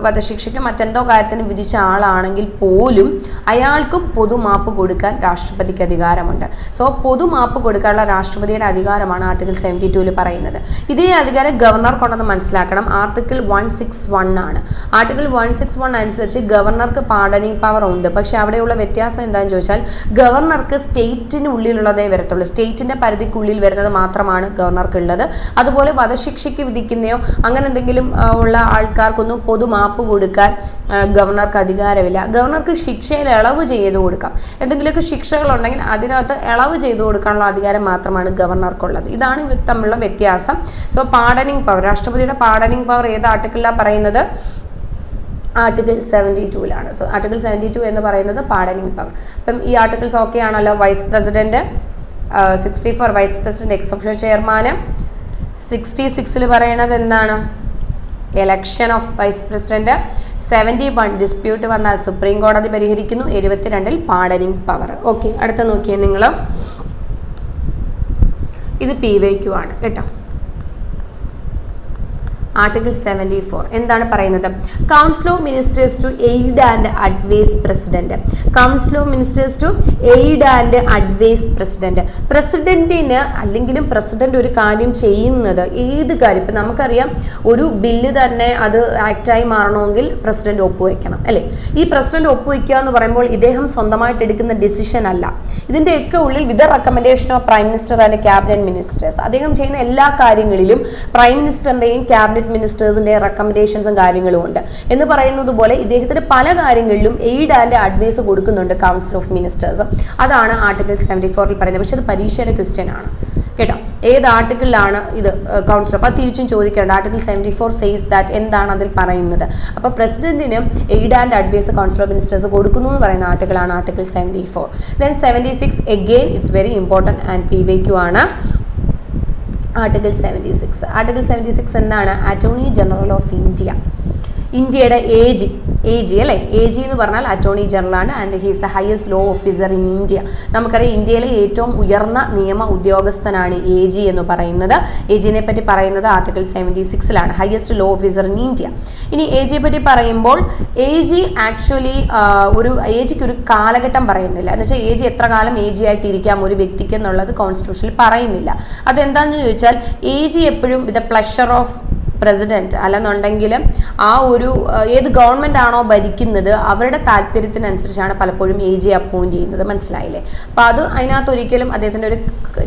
വധശിക്ഷയ്ക്ക് മറ്റെന്തോ കാര്യത്തിന് വിധിച്ച ആളാണെങ്കിൽ പോലും അയാൾക്കും പൊതുമാപ്പ് കൊടുക്കാൻ രാഷ്ട്രപതിക്ക് അധികാരമുണ്ട്. സോ പൊതുമാപ്പ് കൊടുക്കാനുള്ള രാഷ്ട്രപതിയുടെ അധികാരമാണ് ആർട്ടിക്കിൾ 72 പറയുന്നത്. ഇതേ അധികാരം ഗവർണർക്കുണ്ടെന്ന് മനസ്സിലാക്കണം. ആർട്ടിക്കിൾ 161 ആണ്. ആർട്ടിക്കിൾ 161 അനുസരിച്ച് ഗവർണർക്ക് പാർഡനിങ് പവർ ഉണ്ട്. പക്ഷെ അവിടെയുള്ള വ്യത്യാസം എന്താണെന്ന് ചോദിച്ചാൽ ഗവർണർക്ക് സ്റ്റേറ്റിനുള്ളിലുള്ളതേ വരത്തുള്ളൂ. സ്റ്റേറ്റിന്റെ പരിധിക്കുള്ളിൽ വരുന്നത് മാത്രമാണ് ഗവർണർക്ക് ഉള്ളത്. അതുപോലെ വധശിക്ഷയ്ക്ക് വിധിക്കുന്നയോ അങ്ങനെ എന്തെങ്കിലും ഉള്ള ആൾക്കാർക്കൊന്നും പൊതുമാപ്പ് കൊടുക്കാൻ ഗവർണർക്ക് അധികാരമില്ല. ഗവർണർക്ക് ശിക്ഷയിൽ ഇളവ് ചെയ്ത് കൊടുക്കാം. എന്തെങ്കിലുമൊക്കെ ശിക്ഷകളുണ്ടെങ്കിൽ അതിനകത്ത് ഇളവ് ചെയ്തു കൊടുക്കാനുള്ള അധികാരം മാത്രമാണ് ഗവർണർക്കുള്ളത്. ഇതാണ് ഇവർ തമ്മിലുള്ള വ്യത്യാസം. സോ പാർഡനിങ് പവർ, രാഷ്ട്രപതിയുടെ പാർഡനിങ് പവർ ഏത് ആർട്ടിക്കിളിലാണ് പറയുന്നത്? ആർട്ടിക്കിൾ 72 സോ ആർട്ടിക്കിൾ 72 എന്ന് പറയുന്നത് പാർഡനിങ് പവർ. അപ്പം ഈ ആർട്ടിക്കിൾസ് ഓക്കെ ആണല്ലോ. Vice president 64 vice president ex officio ചെയർമാന്. 66 പറയണത് എന്താണ്? Election of vice president. 71 dispute വന്നാൽ സുപ്രീം കോടതി പരിഹരിക്കുന്നു. 72 പാർഡനിങ് പവർ. ഓക്കെ, അടുത്ത നോക്കിയേ നിങ്ങൾ. ഇത് PYQ ആണ് കേട്ടോ. ആർട്ടിക്കിൾ 74 എന്താണ് പറയുന്നത്? Council of ministers to aid and advise president. Council of ministers to aid and advise president. പ്രസിഡന്റിന് അല്ലെങ്കിലും പ്രസിഡന്റ് ഒരു കാര്യം ചെയ്യുന്നത്, ഏത് കാര്യം, ഇപ്പം നമുക്കറിയാം ഒരു ബില്ല് തന്നെ അത് ആക്റ്റായി മാറണമെങ്കിൽ പ്രസിഡന്റ് ഒപ്പുവെക്കണം അല്ലേ? ഈ പ്രസിഡന്റ് ഒപ്പുവെക്കുക എന്ന് പറയുമ്പോൾ ഇദ്ദേഹം സ്വന്തമായിട്ട് എടുക്കുന്ന ഡിസിഷൻ അല്ല. ഇതിൻ്റെയൊക്കെ ഉള്ളിൽ with recommendation of prime minister and cabinet ministers. അദ്ദേഹം ചെയ്യുന്ന എല്ലാ കാര്യങ്ങളിലും പ്രൈം മിനിസ്റ്ററിന്റെയും ക്യാബിനറ്റ് മിനിസ്റ്റേഴ്സിന്റെ റെക്കമെൻഡേഷൻസും കാര്യങ്ങളും ഉണ്ട്. എന്ന് പറയുന്നത് പോലെ ഇദ്ദേഹത്തിന് പല കാര്യങ്ങളിലും എയ്ഡ് ആൻഡ് അഡ്വൈസ് കൊടുക്കുന്നുണ്ട് കൗൺസിൽ ഓഫ് മിനിസ്റ്റേഴ്സ്. അതാണ് ആർട്ടിക്കിൾ 74 പറയുന്നത്. പക്ഷെ അത് പരീക്ഷയുടെ ക്വസ്റ്റ്യൻ ആണ് കേട്ടോ. ഏത് ആർട്ടിക്കിളിലാണ് ഇത് കൗൺസിൽ ഓഫ്, അത് തിരിച്ചും ചോദിക്കേണ്ട. ആർട്ടിക്കിൾ 74 സേസ് ദാറ്റ്, എന്താണ് അതിൽ പറയുന്നത്? അപ്പോൾ പ്രസിഡന്റിന് aid and advise council of ministers കൊടുക്കുന്നു എന്ന് പറയുന്ന ആർട്ടിക്കിളാണ് article 74. Then 76 again it's very important and PYQ ആണ്. ആർട്ടിക്കിൾ 76. ആർട്ടിക്കിൾ 76 എന്താണ്? Attorney general of India. ഇന്ത്യയുടെ AG അല്ലേ? AG എന്ന് പറഞ്ഞാൽ അറ്റോർണി ജനറൽ ആണ്. And he's the highest law officer in India. നമുക്കറിയാം ഇന്ത്യയിലെ ഏറ്റവും ഉയർന്ന നിയമ ഉദ്യോഗസ്ഥനാണ് AG എന്ന് പറയുന്നത്. AGനെ പറ്റി പറയുന്നത് article 76 highest law officer in India. ഇനി AGയെ പറ്റി പറയുമ്പോൾ AG ആക്ച്വലി AGക്ക് ഒരു കാലഘട്ടം പറയുന്നില്ല. എന്ന് വെച്ചാൽ AG എത്ര കാലം AG ആയിട്ട് ഇരിക്കാം ഒരു വ്യക്തിക്ക് എന്നുള്ളത് കോൺസ്റ്റിറ്റ്യൂഷനിൽ പറയുന്നില്ല. അതെന്താണെന്ന് ചോദിച്ചാൽ AG എപ്പോഴും വിത്ത് പ്ലഷർ ഓഫ് പ്രസിഡന്റ്, അല്ലെന്നുണ്ടെങ്കിൽ ആ ഒരു ഏത് ഗവൺമെന്റ് ആണോ ഭരിക്കുന്നത് അവരുടെ താല്പര്യത്തിനനുസരിച്ചാണ് പലപ്പോഴും AG അപ്പോയിന്റ് ചെയ്യുന്നത്. മനസ്സിലായില്ലേ? അപ്പോൾ അത് അതിനകത്ത് ഒരിക്കലും അദ്ദേഹത്തിൻ്റെ ഒരു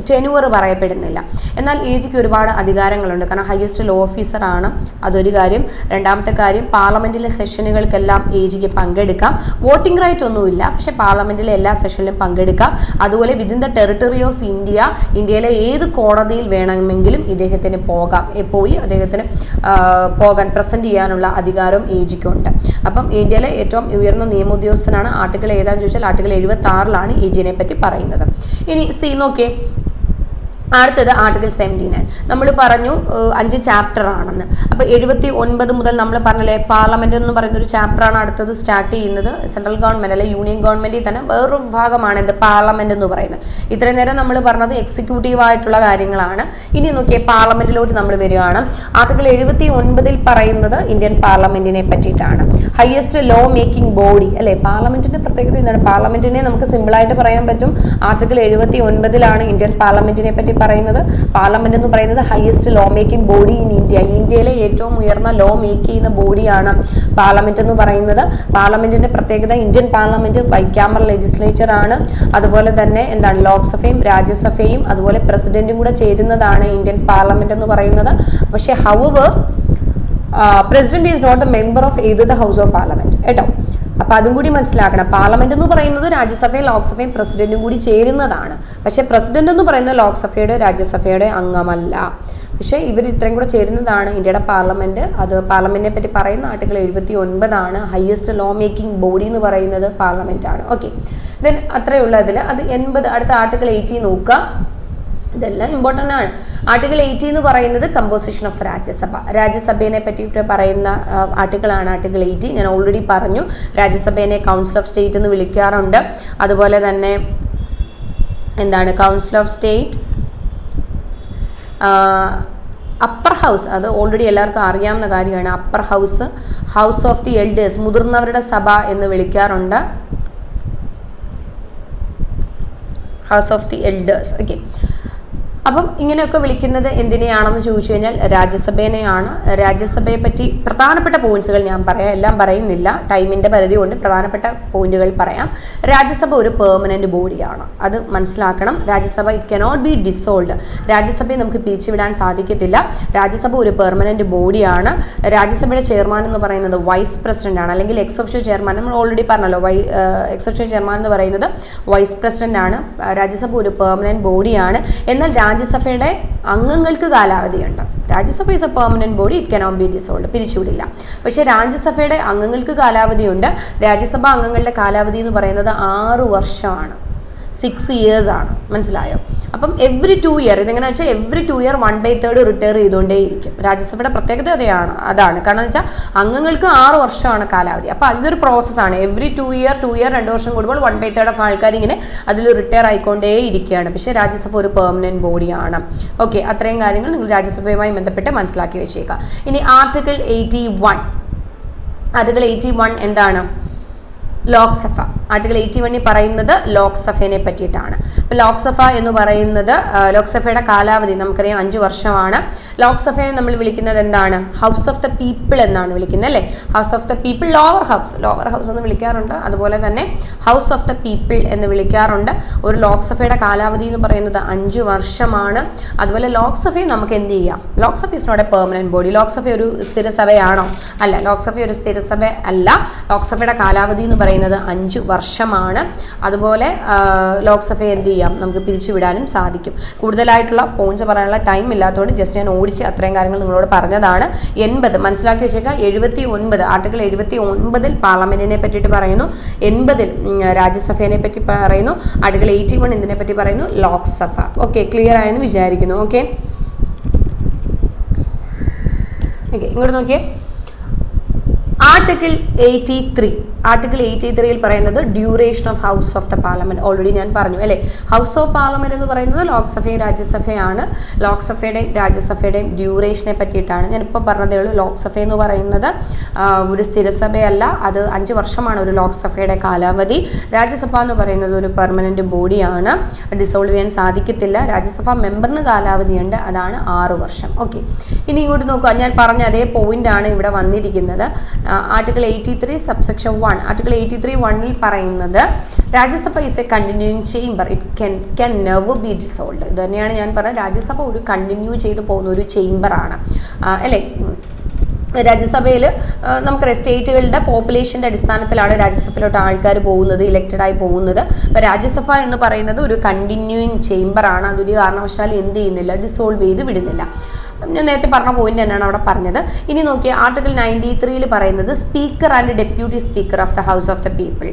ടെനുവർ പറയപ്പെടുന്നില്ല. എന്നാൽ AGക്ക് ഒരുപാട് അധികാരങ്ങളുണ്ട്. കാരണം ഹയസ്റ്റ് ലോ ഓഫീസർ ആണ്, അതൊരു കാര്യം. രണ്ടാമത്തെ കാര്യം, പാർലമെന്റിലെ സെഷനുകൾക്കെല്ലാം AGക്ക് പങ്കെടുക്കാം. വോട്ടിംഗ് റൈറ്റ് ഒന്നുമില്ല, പക്ഷെ പാർലമെന്റിലെ എല്ലാ സെഷനിലും പങ്കെടുക്കാം. അതുപോലെ within the territory of India, ഇന്ത്യയിലെ ഏത് കോടതിയിൽ വേണമെങ്കിലും ഇദ്ദേഹത്തിന് പോയി അദ്ദേഹത്തിന് പോകാൻ പ്രസന്റ് ചെയ്യാനുള്ള അധികാരവും AGക്കുണ്ട്. അപ്പം ഇന്ത്യയിലെ ഏറ്റവും ഉയർന്ന നിയമോദ്യോഗസ്ഥനാണ്. ആർട്ടിക്കിൾ ഏതാണെന്ന് ചോദിച്ചാൽ ആർട്ടിക്കിൾ 76 AGനെ പറ്റി പറയുന്നത്. ഇനി നോക്കിയേ, അടുത്തത് ആർട്ടിക്കിൾ 79. നമ്മൾ പറഞ്ഞു 5 ചാപ്റ്റർ ആണെന്ന്. അപ്പോൾ 79 മുതൽ നമ്മൾ പറഞ്ഞല്ലേ പാർലമെന്റ് എന്ന് പറയുന്ന ഒരു ചാപ്റ്ററാണ് അടുത്തത് സ്റ്റാർട്ട് ചെയ്യുന്നത്. സെൻട്രൽ ഗവൺമെന്റ് അല്ലെ യൂണിയൻ ഗവൺമെന്റിൽ തന്നെ വേറൊരു വിഭാഗമാണ് എന്ത് പാർലമെന്റ് എന്ന് പറയുന്നത്. ഇത്രയും നേരം നമ്മൾ പറഞ്ഞത് എക്സിക്യൂട്ടീവ് ആയിട്ടുള്ള കാര്യങ്ങളാണ്. ഇനി നോക്കിയേ പാർലമെന്റിലോട്ട് നമ്മൾ വരികയാണ്. ആർട്ടിക്കിൾ 79 പറയുന്നത് ഇന്ത്യൻ പാർലമെന്റിനെ പറ്റിയിട്ടാണ്. ഹയസ്റ്റ് ലോ മേക്കിംഗ് ബോഡി അല്ലെ? പാർലമെന്റിന്റെ പ്രത്യേകത എന്താണ്? പാർലമെന്റിനെ നമുക്ക് സിമ്പിളായിട്ട് പറയാൻ പറ്റും. ആർട്ടിക്കിൾ 79 ഇന്ത്യൻ പാർലമെന്റിനെ പറ്റി പറയുന്നത്. പാർലമെന്റ് എന്ന് പറയുന്നത് highest law making body in India. ഇന്ത്യയിലെ ഏറ്റവും ഉയർന്ന ലോ മേക്ക് ചെയ്യുന്ന ബോഡിയാണ് പാർലമെന്റ് എന്ന് പറയുന്നത്. പാർലമെന്റിന്റെ പ്രത്യേകത ഇന്ത്യൻ പാർലമെന്റ് ബൈക്യാമറൽ ലെജിസ്ലേച്ചർ ആണ്. അതുപോലെ തന്നെ എന്താണ് ലോക്സഭയും രാജ്യസഭയും അതുപോലെ പ്രസിഡന്റും കൂടെ ചേരുന്നതാണ് ഇന്ത്യൻ പാർലമെന്റ് എന്ന് പറയുന്നത്. പക്ഷേ however president is not a member of either the house of parliament കേട്ടോ. അപ്പൊ അതും കൂടി മനസ്സിലാക്കണം. പാർലമെന്റ് എന്ന് പറയുന്നത് രാജ്യസഭയും ലോക്സഭയും പ്രസിഡന്റും കൂടി ചേരുന്നതാണ്. പക്ഷെ പ്രസിഡന്റ് എന്ന് പറയുന്നത് ലോക്സഭയുടെ രാജ്യസഭയുടെ അംഗമല്ല. പക്ഷേ ഇവർ ഇത്രയും കൂടെ ചേരുന്നതാണ് ഇന്ത്യയുടെ പാർലമെന്റ്. അത് പാർലമെന്റിനെ പറ്റി പറയുന്ന article 79 highest law making body എന്ന് പറയുന്നത് പാർലമെന്റ് ആണ്. ഓക്കെ, ദെൻ അത്രയുള്ള ഇതിൽ അത് 80. അടുത്ത ആർട്ടിക്കിൾ 80 നോക്കുക. ഇതെല്ലാം ഇമ്പോർട്ടൻ്റ് ആണ്. ആർട്ടിക്കിൾ 80 എന്ന് പറയുന്നത് കമ്പോസിഷൻ ഓഫ് രാജ്യസഭ. രാജ്യസഭയെ പറ്റിയിട്ട് പറയുന്ന ആർട്ടിക്കിളാണ് ആർട്ടിക്കിൾ 80. ഞാൻ ഓൾറെഡി പറഞ്ഞു, രാജ്യസഭയെ കൗൺസിൽ ഓഫ് സ്റ്റേറ്റ് എന്ന് വിളിക്കാറുണ്ട്. അതുപോലെ തന്നെ എന്താണ് council of state, upper house, അത് ഓൾറെഡി എല്ലാവർക്കും അറിയാവുന്ന കാര്യമാണ്. Upper house, house of the elders, മുതിർന്നവരുടെ സഭ എന്ന് വിളിക്കാറുണ്ട്, house of the elders. Okay, അപ്പം ഇങ്ങനെയൊക്കെ വിളിക്കുന്നത് എന്തിനെയാണെന്ന് ചോദിച്ചു കഴിഞ്ഞാൽ രാജ്യസഭേനെയാണ്. രാജ്യസഭയെ പറ്റി പ്രധാനപ്പെട്ട പോയിന്റ്സുകൾ ഞാൻ പറയാം, എല്ലാം പറയുന്നില്ല, ടൈമിൻ്റെ പരിധി കൊണ്ട് പ്രധാനപ്പെട്ട പോയിന്റുകൾ പറയാം. രാജ്യസഭ ഒരു പെർമനന്റ് ബോഡിയാണ്, അത് മനസ്സിലാക്കണം. Rajya Sabha it cannot be dissolved. രാജ്യസഭയെ നമുക്ക് പിരിച്ചുവിടാൻ സാധിക്കത്തില്ല. രാജ്യസഭ ഒരു പെർമനന്റ് ബോഡിയാണ്. രാജ്യസഭയുടെ ചെയർമാൻ എന്ന് പറയുന്നത് വൈസ് പ്രസിഡന്റ് ആണ്, അല്ലെങ്കിൽ എക്സ് ഒഫീഷ്യൽ ചെയർമാൻ. നമ്മൾ ഓൾറെഡി പറഞ്ഞല്ലോ, എക്സ് ഒഫീഷ്യൽ ചെയർമാൻ എന്ന് പറയുന്നത് വൈസ് പ്രസിഡന്റ് ആണ്. രാജ്യസഭ ഒരു പെർമനന്റ് ബോഡിയാണ്. എന്നാൽ രാജ്യസഭയുടെ അംഗങ്ങൾക്ക് കാലാവധിയുണ്ട്. Rajya Sabha is a permanent body, it cannot be dissolved, പിരിച്ചുവിടില്ല. പക്ഷേ രാജ്യസഭയുടെ അംഗങ്ങൾക്ക് കാലാവധിയുണ്ട്. രാജ്യസഭാ അംഗങ്ങളുടെ കാലാവധി എന്ന് പറയുന്നത് 6 വർഷമാണ്, 6 years ആണ്. മനസ്സിലായോ? അപ്പം എവറി 2 year, ഇതെങ്ങനെ വെച്ചാൽ എവറി 2 year 1/3 റിട്ടയർ ചെയ്തുകൊണ്ടേയിരിക്കും. രാജ്യസഭയുടെ പ്രത്യേകത അതാണ്. കാരണം എന്ന് വെച്ചാൽ അംഗങ്ങൾക്ക് 6 വർഷമാണ് കാലാവധി. അപ്പോൾ അതൊരു പ്രോസസ്സാണ്. എവറി 2 year 2 വർഷം കൂടുമ്പോൾ 1/3 ഓഫ് ആൾക്കാർ ഇങ്ങനെ അതിൽ റിട്ടയർ ആയിക്കൊണ്ടേ ഇരിക്കുകയാണ്. പക്ഷേ രാജ്യസഭ ഒരു പെർമനന്റ് ബോഡിയാണ്. ഓക്കെ, അത്രയും കാര്യങ്ങൾ നിങ്ങൾ രാജ്യസഭയുമായി ബന്ധപ്പെട്ട് മനസ്സിലാക്കി വെച്ചേക്കാം. ഇനി ആർട്ടിക്കിൾ 81 എന്താണ്? ലോക്സഭ. ആർട്ടിക്കിൾ 81 പറയുന്നത് ലോക്സഭയെ പറ്റിയിട്ടാണ്. അപ്പോൾ ലോക്സഭ എന്ന് പറയുന്നത് ലോക്സഭയുടെ കാലാവധി നമുക്കറിയാം 5 വർഷമാണ്. ലോക്സഭയെ നമ്മൾ വിളിക്കുന്നത് എന്താണ്? ഹൗസ് ഓഫ് ദ പീപ്പിൾ എന്നാണ് വിളിക്കുന്നത്, അല്ലേ? House of the people, lower house എന്ന് വിളിക്കാറുണ്ട്. അതുപോലെ തന്നെ ഹൗസ് ഓഫ് ദ പീപ്പിൾ എന്ന് വിളിക്കാറുണ്ട്. ഒരു ലോക്സഭയുടെ കാലാവധി എന്ന് പറയുന്നത് 5 വർഷമാണ്. അതുപോലെ ലോക്സഭയെ നമുക്ക് എന്ത് ചെയ്യാം? Lok Sabha is not a permanent body. Lok Sabha ഒരു സ്ഥിരസഭയാണോ? അല്ല, ലോക്സഭ ഒരു സ്ഥിരസഭ അല്ല. ലോക്സഭയുടെ കാലാവധി എന്ന് പറയുന്നത് 5 വർഷമാണ്. അതുപോലെ ലോക്സഭയെ എന്ത് ചെയ്യാം? നമുക്ക് പിരിച്ചുവിടാനും സാധിക്കും. കൂടുതലായിട്ടുള്ള പോയിന്റ്സ് പറയാനുള്ള ടൈം ഇല്ലാത്തതുകൊണ്ട് ജസ്റ്റ് ഞാൻ ഓടിച്ച് അത്രയും കാര്യങ്ങൾ നിങ്ങളോട് പറഞ്ഞതാണ്. 80 മനസ്സിലാക്കി വെച്ചേക്കാം. 79 ആർട്ടിക്കിൾ 79 പാർലമെന്റിനെ പറ്റിയിട്ട് പറയുന്നു. 80 രാജ്യസഭയെ പറ്റി പറയുന്നു. ആർട്ടിക്കിൾ 81 ഇതിനെ പറ്റി പറയുന്നു, ലോക്സഭ. ഓക്കെ, ക്ലിയർ ആയെന്ന് വിചാരിക്കുന്നു. ഓക്കെ, ഇങ്ങോട്ട് നോക്കിയേ. ആർട്ടിക്കിൾ 83 പറയുന്നത് duration of house of the parliament. Already ഞാൻ പറഞ്ഞു, അല്ലേ? ഹൗസ് ഓഫ് പാർലമെന്റ് എന്ന് പറയുന്നത് ലോക്സഭയും രാജ്യസഭയാണ്. ലോക്സഭയുടെയും രാജ്യസഭയുടെയും ഡ്യൂറേഷനെ പറ്റിയിട്ടാണ് ഞാനിപ്പോൾ പറഞ്ഞതേ ഉള്ളൂ. ലോക്സഭ എന്ന് പറയുന്നത് ഒരു സ്ഥിരസഭയല്ല, അത് 5 വർഷമാണ് ഒരു ലോക്സഭയുടെ കാലാവധി. രാജ്യസഭ എന്ന് പറയുന്നത് ഒരു പെർമനന്റ് ബോഡിയാണ്, ഡിസോൾവ് ചെയ്യാൻ സാധിക്കത്തില്ല. രാജ്യസഭ മെമ്പറിന് കാലാവധിയുണ്ട്, അതാണ് 6 വർഷം. ഓക്കെ, ഇനി ഇങ്ങോട്ട് നോക്കുക. ഞാൻ പറഞ്ഞ അതേ പോയിന്റ് ആണ് ഇവിടെ വന്നിരിക്കുന്നത്. Article 83 subsection 1. ആർട്ടിക്കിൾ 83(1) പറയുന്നത് Rajya Sabha is A continuing chamber, it can never be dissolved. ഇത് തന്നെയാണ് ഞാൻ പറഞ്ഞത്, രാജ്യസഭ ഒരു കണ്ടിന്യൂ ചെയ്ത് പോകുന്ന ഒരു ചേംബറാണ്, അല്ലേ? രാജ്യസഭയിൽ നമുക്കറിയാം സ്റ്റേറ്റുകളുടെ പോപ്പുലേഷൻ്റെ അടിസ്ഥാനത്തിലാണ് രാജ്യസഭയിലോട്ട് ആൾക്കാർ പോകുന്നത്, ഇലക്റ്റഡായി പോകുന്നത്. അപ്പോൾ രാജ്യസഭ എന്ന് പറയുന്നത് ഒരു കണ്ടിന്യൂയിങ് ചേംബറാണ്. അതൊരു കാരണവശാലും എന്ത് ചെയ്യുന്നില്ല? ഡിസോൾവ് ചെയ്ത് വിടുന്നില്ല. ഞാൻ നേരത്തെ പറഞ്ഞ പോയിന്റ് തന്നെയാണ് അവിടെ പറഞ്ഞത്. ഇനി നോക്കിയാൽ ആർട്ടിക്കിൾ 93 പറയുന്നത് speaker and deputy speaker of the house of the people.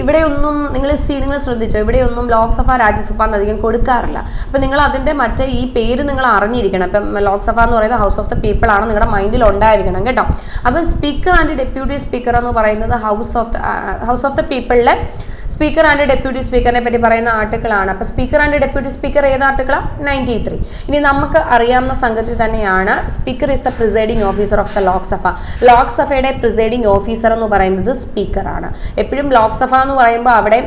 ഇവിടെയൊന്നും നിങ്ങൾ ശ്രദ്ധിച്ചോ? ഇവിടെയൊന്നും ലോക്സഭ രാജ്യസഭ എന്നധികം കൊടുക്കാറില്ല. അപ്പം നിങ്ങൾ അതിൻ്റെ ഈ പേര് നിങ്ങൾ അറിഞ്ഞിരിക്കണം. ഇപ്പം ലോക്സഭ എന്ന് പറയുന്നത് ഹൗസ് ഓഫ് ദ പീപ്പിൾ ആണ്, നിങ്ങളുടെ മൈൻഡിൽ ഉണ്ടായിരിക്കണം കേട്ടോ. അപ്പം സ്പീക്കർ ആൻഡ് ഡെപ്യൂട്ടി സ്പീക്കർ എന്ന് പറയുന്നത് ഹൗസ് ഓഫ് ദ പീപ്പിളിലെ സ്പീക്കർ ആൻഡ് ഡെപ്യൂട്ടി സ്പീക്കറിനെ പറ്റി പറയുന്ന ആർട്ടിക്കിളാണ്. അപ്പോൾ സ്പീക്കർ ആൻഡ് ഡെപ്യൂട്ടി സ്പീക്കർ ഏത് ആർട്ടിക്കിളാണ്? 93. ഇനി നമുക്ക് അറിയാവുന്ന സംഗതി തന്നെയാണ്, speaker is the presiding officer of the Lok Sabha. ലോക്സഭയുടെ പ്രിസൈഡിംഗ് ഓഫീസർ എന്ന് പറയുന്നത് സ്പീക്കറാണ്. എപ്പോഴും ലോക്സഭ എന്ന് പറയുമ്പോൾ അവിടെ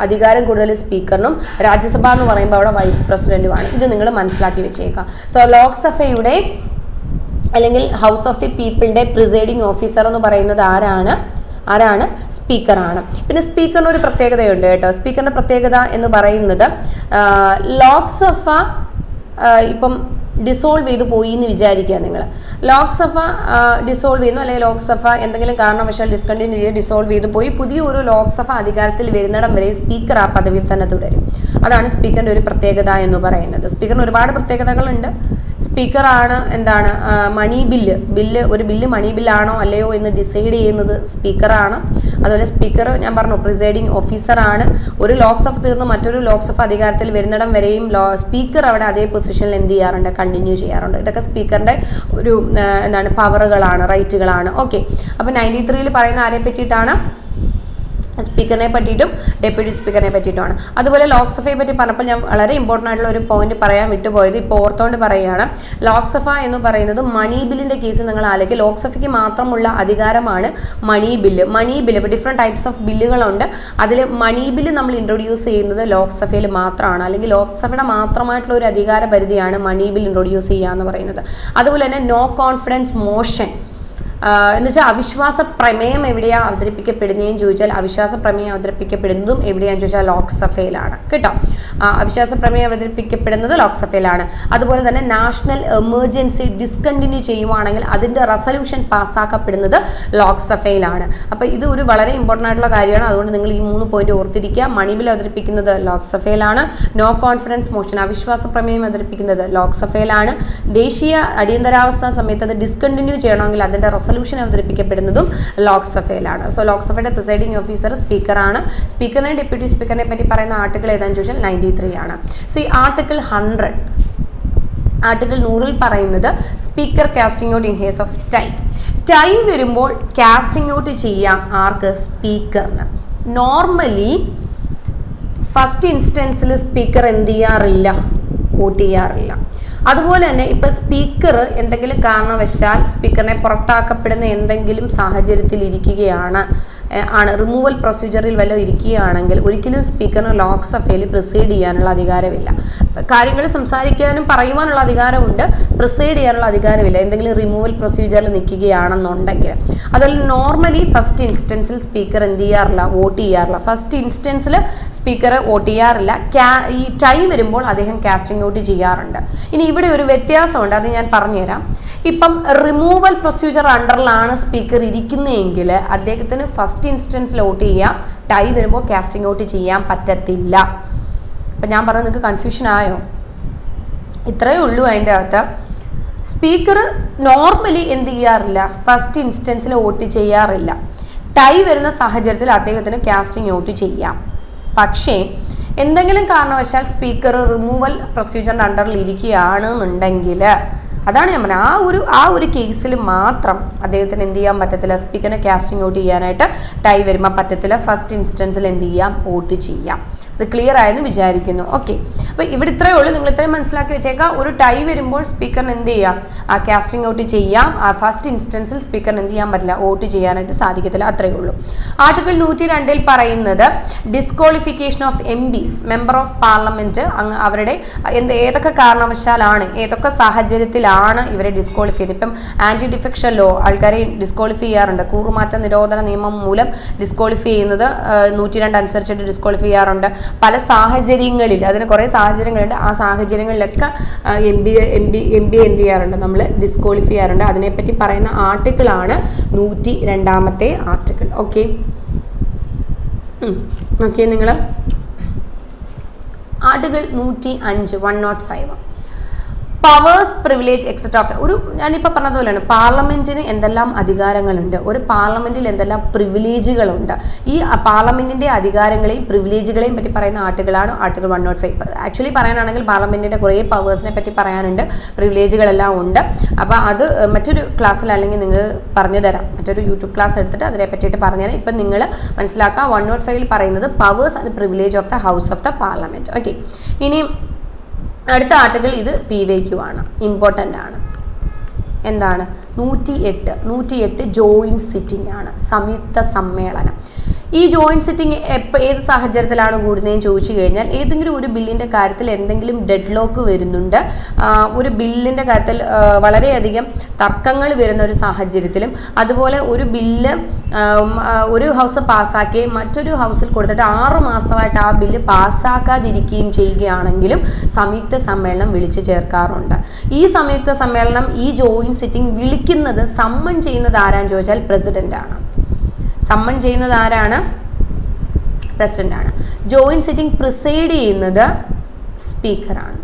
അധികാരം കൂടുതൽ സ്പീക്കറിനും, രാജ്യസഭ എന്ന് പറയുമ്പോൾ അവിടെ വൈസ് പ്രസിഡന്റുമാണ്. ഇത് നിങ്ങൾ മനസ്സിലാക്കി വെച്ചേക്കാം. സോ ലോക്സഭയുടെ അല്ലെങ്കിൽ ഹൗസ് ഓഫ് ദി പീപ്പിളിന്റെ പ്രിസൈഡിംഗ് ഓഫീസർ എന്ന് പറയുന്നത് ആരാണ്? സ്പീക്കറാണ്. പിന്നെ സ്പീക്കറിന് ഒരു പ്രത്യേകതയുണ്ട് കേട്ടോ. സ്പീക്കറിന്റെ പ്രത്യേകത എന്ന് പറയുന്നത് ലോക്സഭ ഇപ്പം ഡിസോൾവ് ചെയ്ത് പോയി എന്ന് വിചാരിക്കുക. നിങ്ങൾ ലോക്സഭ ഡിസോൾവ് ചെയ്യുന്നു, അല്ലെങ്കിൽ ലോക്സഭ എന്തെങ്കിലും കാരണവശാൽ ഡിസ്കണ്ടിന്യൂ ചെയ്ത് ഡിസോൾവ് ചെയ്ത് പോയി പുതിയൊരു ലോക്സഭ അധികാരത്തിൽ വരുന്നിടം വരെ സ്പീക്കർ ആ പദവിയിൽ തന്നെ തുടരും. അതാണ് സ്പീക്കറിന്റെ ഒരു പ്രത്യേകത എന്ന് പറയുന്നത്. സ്പീക്കറിന് ഒരുപാട് പ്രത്യേകതകളുണ്ട്. സ്പീക്കറാണ് എന്താണ് മണി ബില്ല് ഒരു ബില്ല് മണി ബില്ലാണോ അല്ലയോ എന്ന് ഡിസൈഡ് ചെയ്യുന്നത് സ്പീക്കറാണ്. അതുപോലെ സ്പീക്കർ ഞാൻ പറഞ്ഞു പ്രിസൈഡിങ് ഓഫീസറാണ്. ഒരു ലോക്സഭ തീർന്ന് മറ്റൊരു ലോക്സഭ അധികാരത്തിൽ വരുന്നിടം വരെയും സ്പീക്കർ അവിടെ അതേ പൊസിഷനിൽ എന്ത് ചെയ്യാറുണ്ട്, കണ്ടിന്യൂ ചെയ്യാറുണ്ട്. ഇതൊക്കെ സ്പീക്കറിന്റെ ഒരു എന്താണ് പവറുകളാണ്, റൈറ്റുകളാണ്. ഓക്കെ, അപ്പൊ 93 പറയുന്ന ആരെ പറ്റിയിട്ടാണ്? സ്പീക്കറിനെ പറ്റിയിട്ടും ഡെപ്യൂട്ടി സ്പീക്കറിനെ പറ്റിയിട്ടുമാണ്. അതുപോലെ ലോക്സഭയെ പറ്റി പറഞ്ഞപ്പോൾ ഞാൻ വളരെ ഇമ്പോർട്ടൻ്റ് ആയിട്ടുള്ള ഒരു പോയിന്റ് പറയാൻ വിട്ടുപോയത് ഇപ്പോൾ ഓർത്തുകൊണ്ട് പറയുകയാണ്. ലോക്സഭ എന്ന് പറയുന്നത് മണി ബില്ലിന്റെ കേസ് നിങ്ങൾ ആലോചിക്കുക. ലോക്സഭയ്ക്ക് മാത്രമുള്ള അധികാരമാണ് മണി ബില്ല്. ഇപ്പോൾ ഡിഫറെൻറ്റ് ടൈപ്സ് ഓഫ് ബില്ലുകളുണ്ട്. അതിൽ മണി ബില്ല് നമ്മൾ ഇൻട്രൊഡ്യൂസ് ചെയ്യുന്നത് ലോക്സഭയിൽ മാത്രമാണ്, അല്ലെങ്കിൽ ലോക്സഭയുടെ മാത്രമായിട്ടുള്ള ഒരു അധികാര പരിധിയാണ് മണി ബിൽ ഇൻട്രൊഡ്യൂസ് ചെയ്യുക എന്ന് പറയുന്നത്. അതുപോലെ തന്നെ നോ കോൺഫിഡൻസ് മോഷൻ എന്ന് വെച്ചാൽ അവിശ്വാസ പ്രമേയം എവിടെയാണ് അവതരിപ്പിക്കപ്പെടുന്നതെന്ന് ചോദിച്ചാൽ അവിശ്വാസ പ്രമേയം അവതരിപ്പിക്കപ്പെടുന്നതും എവിടെയാണെന്ന് ചോദിച്ചാൽ ലോക്സഭയിലാണ് കേട്ടോ. അവിശ്വാസ പ്രമേയം അവതരിപ്പിക്കപ്പെടുന്നത് ലോക്സഭയിലാണ്. അതുപോലെ തന്നെ നാഷണൽ എമർജൻസി ഡിസ്കണ്ടിന്യൂ ചെയ്യുവാണെങ്കിൽ അതിൻ്റെ റെസൊല്യൂഷൻ പാസ്സാക്കപ്പെടുന്നത് ലോക്സഭയിലാണ്. അപ്പോൾ ഇത് ഒരു വളരെ ഇമ്പോർട്ടൻ്റ് ആയിട്ടുള്ള കാര്യമാണ്. അതുകൊണ്ട് നിങ്ങൾ ഈ 3 പോയിന്റ് ഓർത്തിരിക്കുക. മണി ബിൽ അവതരിപ്പിക്കുന്നത് ലോക്സഭയിലാണ്. നോ കോൺഫിഡൻസ് മോഷൻ അവിശ്വാസ പ്രമേയം അവതരിപ്പിക്കുന്നത് ലോക്സഭയിലാണ്. ദേശീയ അടിയന്തരാവസ്ഥ സമയത്ത് അത് ഡിസ്കണ്ടിന്യൂ ചെയ്യണമെങ്കിൽ അതിൻ്റെ റെസൊല്യൂഷൻ അവതരിപ്പിക്കപ്പെടുന്നതും ലോക്സഭയിലാണ്. സോ ലോക്സഭയുടെ പ്രിസൈഡിംഗ് ഓഫീസർ സ്പീക്കറാണ്. സ്പീക്കറിനെ ഡെപ്യൂട്ടി സ്പീക്കറിനെ പറ്റി പറയുന്ന ആർട്ടിക്കിൾ ഏതാണെന്ന് ചോദിച്ചാൽ 93 ആണ്. സി ആർട്ടിക്കിൾ 100 ആർട്ടിക്കിൾ 100 പറയുന്നത് speaker casting out in case of tie വരുമ്പോൾ കാസ്റ്റിംഗ് ഔട്ട് ചെയ്യാം ആർക്ക്? സ്പീക്കറിന്. നോർമലി ഫസ്റ്റ് ഇൻസ്റ്റൻസിൽ സ്പീക്കർ എന്ത് ചെയ്യാറില്ല, വോട്ട് ചെയ്യാറില്ല. അതുപോലെ തന്നെ ഇപ്പം സ്പീക്കർ എന്തെങ്കിലും കാരണവശാൽ സ്പീക്കറിനെ പുറത്താക്കപ്പെടുന്ന എന്തെങ്കിലും സാഹചര്യത്തിൽ ഇരിക്കുകയാണ് റിമൂവൽ പ്രൊസീജിയറിൽ വല്ലതും ഇരിക്കുകയാണെങ്കിൽ ഒരിക്കലും സ്പീക്കറിന് ലോക്സഭയിൽ പ്രിസൈഡ് ചെയ്യാനുള്ള അധികാരമില്ല. കാര്യങ്ങൾ സംസാരിക്കാനും പറയുവാനുള്ള അധികാരമുണ്ട്, പ്രിസൈഡ് ചെയ്യാനുള്ള അധികാരമില്ല എന്തെങ്കിലും റിമൂവൽ പ്രൊസീജിയറിൽ നിൽക്കുകയാണെന്നുണ്ടെങ്കിൽ. അതുപോലെ നോർമലി ഫസ്റ്റ് ഇൻസ്റ്റൻസിൽ സ്പീക്കർ എന്ത് ചെയ്യാറില്ല, വോട്ട് ചെയ്യാറില്ല. ഫസ്റ്റ് ഇൻസ്റ്റൻസിൽ സ്പീക്കർ വോട്ട് ചെയ്യാറില്ല. ഈ ടൈം വരുമ്പോൾ അദ്ദേഹം കാസ്റ്റിംഗ് ഔട്ട് ചെയ്യാറുണ്ട്. ഇനി ഇവിടെ ഒരു വ്യത്യാസമുണ്ട്, അത് ഞാൻ പറഞ്ഞുതരാം. ഇപ്പം റിമൂവൽ പ്രൊസീജിയർ അണ്ടറിലാണ് സ്പീക്കർ ഇരിക്കുന്നതെങ്കിൽ അദ്ദേഹത്തിന് ഫസ്റ്റ് ഇൻസ്റ്റൻസിൽ വോട്ട് ചെയ്യാം, ടൈ വരുമ്പോൾ കാസ്റ്റിംഗ് ഔട്ട് ചെയ്യാൻ പറ്റത്തില്ല. അപ്പം ഞാൻ പറഞ്ഞത് നിങ്ങൾക്ക് കൺഫ്യൂഷൻ ആയോ? ഇത്രയേ ഉള്ളൂ അതിൻ്റെ അകത്ത്. സ്പീക്കർ നോർമലി എന്ത് ചെയ്യാറില്ല, ഫസ്റ്റ് ഇൻസ്റ്റൻസിൽ വോട്ട് ചെയ്യാറില്ല. ടൈ വരുന്ന സാഹചര്യത്തിൽ അദ്ദേഹത്തിന് കാസ്റ്റിംഗ് ഔട്ട് ചെയ്യാം. പക്ഷേ എന്തെങ്കിലും കാരണവശാൽ സ്പീക്കർ റിമൂവൽ പ്രൊസീജിയറിൻ്റെ അണ്ടറിൽ ഇരിക്കുകയാണെന്നുണ്ടെങ്കിൽ അതാണ് ഞാൻ പറഞ്ഞത്, ആ ഒരു കേസിൽ മാത്രം അദ്ദേഹത്തിന് എന്ത് ചെയ്യാൻ പറ്റത്തില്ല, സ്പീക്കറിനെ കാസ്റ്റിംഗ് ഔട്ട് ചെയ്യാനായിട്ട് ടൈ വരുമ്പോൾ പറ്റത്തില്ല. ഫസ്റ്റ് ഇൻസ്റ്റൻസിൽ എന്ത് ചെയ്യാം, വോട്ട് ചെയ്യാം. അത് ക്ലിയർ ആയെന്ന് വിചാരിക്കുന്നു. ഓക്കെ, അപ്പോൾ ഇവിടെ ഇത്രയേ ഉള്ളൂ. നിങ്ങൾ ഇത്രയും മനസ്സിലാക്കി വെച്ചേക്കാം. ഒരു ടൈ വരുമ്പോൾ സ്പീക്കറിന് എന്ത് ചെയ്യാം, കാസ്റ്റിംഗ് ഔട്ട് ചെയ്യാം. ഫസ്റ്റ് ഇൻസ്റ്റൻസിൽ സ്പീക്കറിന് എന്ത് ചെയ്യാൻ പറ്റില്ല, വോട്ട് ചെയ്യാനായിട്ട് സാധിക്കത്തില്ല. അത്രയേ ഉള്ളൂ. ആർട്ടിക്കിൾ 102 പറയുന്നത് disqualification of MPs member of parliament അവരുടെ ഏതൊക്കെ കാരണവശാലാണ്, ഏതൊക്കെ സാഹചര്യത്തിലാണ് ഇവരെ ഡിസ്ക്വാളിഫൈ ചെയ്ത്. ഇപ്പം ആന്റി ഡിഫെക്ഷൻ ലോ ആൾക്കാരെ ഡിസ്ക്വാളിഫൈ ചെയ്യാറുണ്ട്. കൂറുമാറ്റ നിരോധന നിയമം മൂലം ഡിസ്ക്വാളിഫൈ ചെയ്യുന്നത് 102 അനുസരിച്ചിട്ട് ഡിസ്ക്വാളിഫൈ ചെയ്യാറുണ്ട്. പല സാഹചര്യങ്ങളിൽ, അതിന് കുറേ സാഹചര്യങ്ങളുണ്ട്. ആ സാഹചര്യങ്ങളിലൊക്കെ എം പി എന്ത് ചെയ്യാറുണ്ട്, നമ്മൾ ഡിസ്ക്വാളിഫൈ ചെയ്യാറുണ്ട്. അതിനെപ്പറ്റി പറയുന്ന ആർട്ടിക്കിളാണ് 102 ആർട്ടിക്കിൾ. ഓക്കെ നോക്കിയേ നിങ്ങൾ, article 105 powers privilege etcetera of ഒരു ഞാനിപ്പോൾ പറഞ്ഞതുപോലെയാണ് പാർലമെന്റിന് എന്തെല്ലാം അധികാരങ്ങളുണ്ട്, ഒരു പാർലമെന്റിൽ എന്തെല്ലാം പ്രിവിലേജുകളുണ്ട്. ഈ പാർലമെന്റിന്റെ അധികാരങ്ങളെയും പ്രിവിലേജുകളെയും പറ്റി പറയുന്ന ആർട്ടിക്കിളാണ് ആർട്ടിക്കിൾ 105. ആക്ച്വലി പറയാനാണെങ്കിൽ പാർലമെന്റിന്റെ കുറേ പവേഴ്സിനെ പറ്റി പറയാനുണ്ട്, പ്രിവിലേജുകളെല്ലാം ഉണ്ട്. അപ്പോൾ അത് മറ്റൊരു ക്ലാസ്സിൽ അല്ലെങ്കിൽ നിങ്ങൾ പറഞ്ഞു തരാം, മറ്റൊരു യൂട്യൂബ് ക്ലാസ് എടുത്തിട്ട് അതിനെ പറ്റിയിട്ട് പറഞ്ഞുതരാം. ഇപ്പം നിങ്ങൾ മനസ്സിലാക്കുക 105 പറയുന്നത് powers and privilege of the house of the parliament. Okay, ഇനി അടുത്ത ആർട്ടിക്കിൾ ഇത് PYQ ആണ്, ഇമ്പോർട്ടൻ്റ് ആണ്. എന്താണ് 108 ജോയിന്റ് സിറ്റിംഗ് ആണ്, സംയുക്ത സമ്മേളനം. ഈ ജോയിന്റ് സിറ്റിംഗ് ഏത് സാഹചര്യത്തിലാണ് കൂടുന്നതെന്ന് ചോദിച്ചു കഴിഞ്ഞാൽ ഏതെങ്കിലും ഒരു ബില്ലിൻ്റെ കാര്യത്തിൽ എന്തെങ്കിലും ഡെഡ് ലോക്ക് വരുന്നുണ്ട്, ഒരു ബില്ലിൻ്റെ കാര്യത്തിൽ വളരെയധികം തർക്കങ്ങൾ വരുന്ന ഒരു സാഹചര്യത്തിലും, അതുപോലെ ഒരു ബില്ല് ഒരു ഹൗസ് പാസ്സാക്കി മറ്റൊരു ഹൗസിൽ കൊടുത്തിട്ട് 6 മാസമായിട്ട് ആ ബില്ല് പാസ്സാക്കാതിരിക്കുകയും ചെയ്യുകയാണെങ്കിലും സംയുക്ത സമ്മേളനം വിളിച്ചു ചേർക്കാറുണ്ട്. ഈ സംയുക്ത സമ്മേളനം ഈ ജോയിന്റ് സിറ്റിംഗ് വിളിക്കുന്നത് സമ്മൺ ചെയ്യുന്നത് ആരാന്ന് ചോദിച്ചാൽ പ്രസിഡന്റ് ആണ്. സമ്മൺ ചെയ്യുന്നത് ആരാണ്? പ്രസിഡന്റ് ആണ്. ജോയിന്റ് സിറ്റിംഗ് പ്രിസൈഡ് ചെയ്യുന്നത് സ്പീക്കറാണ്.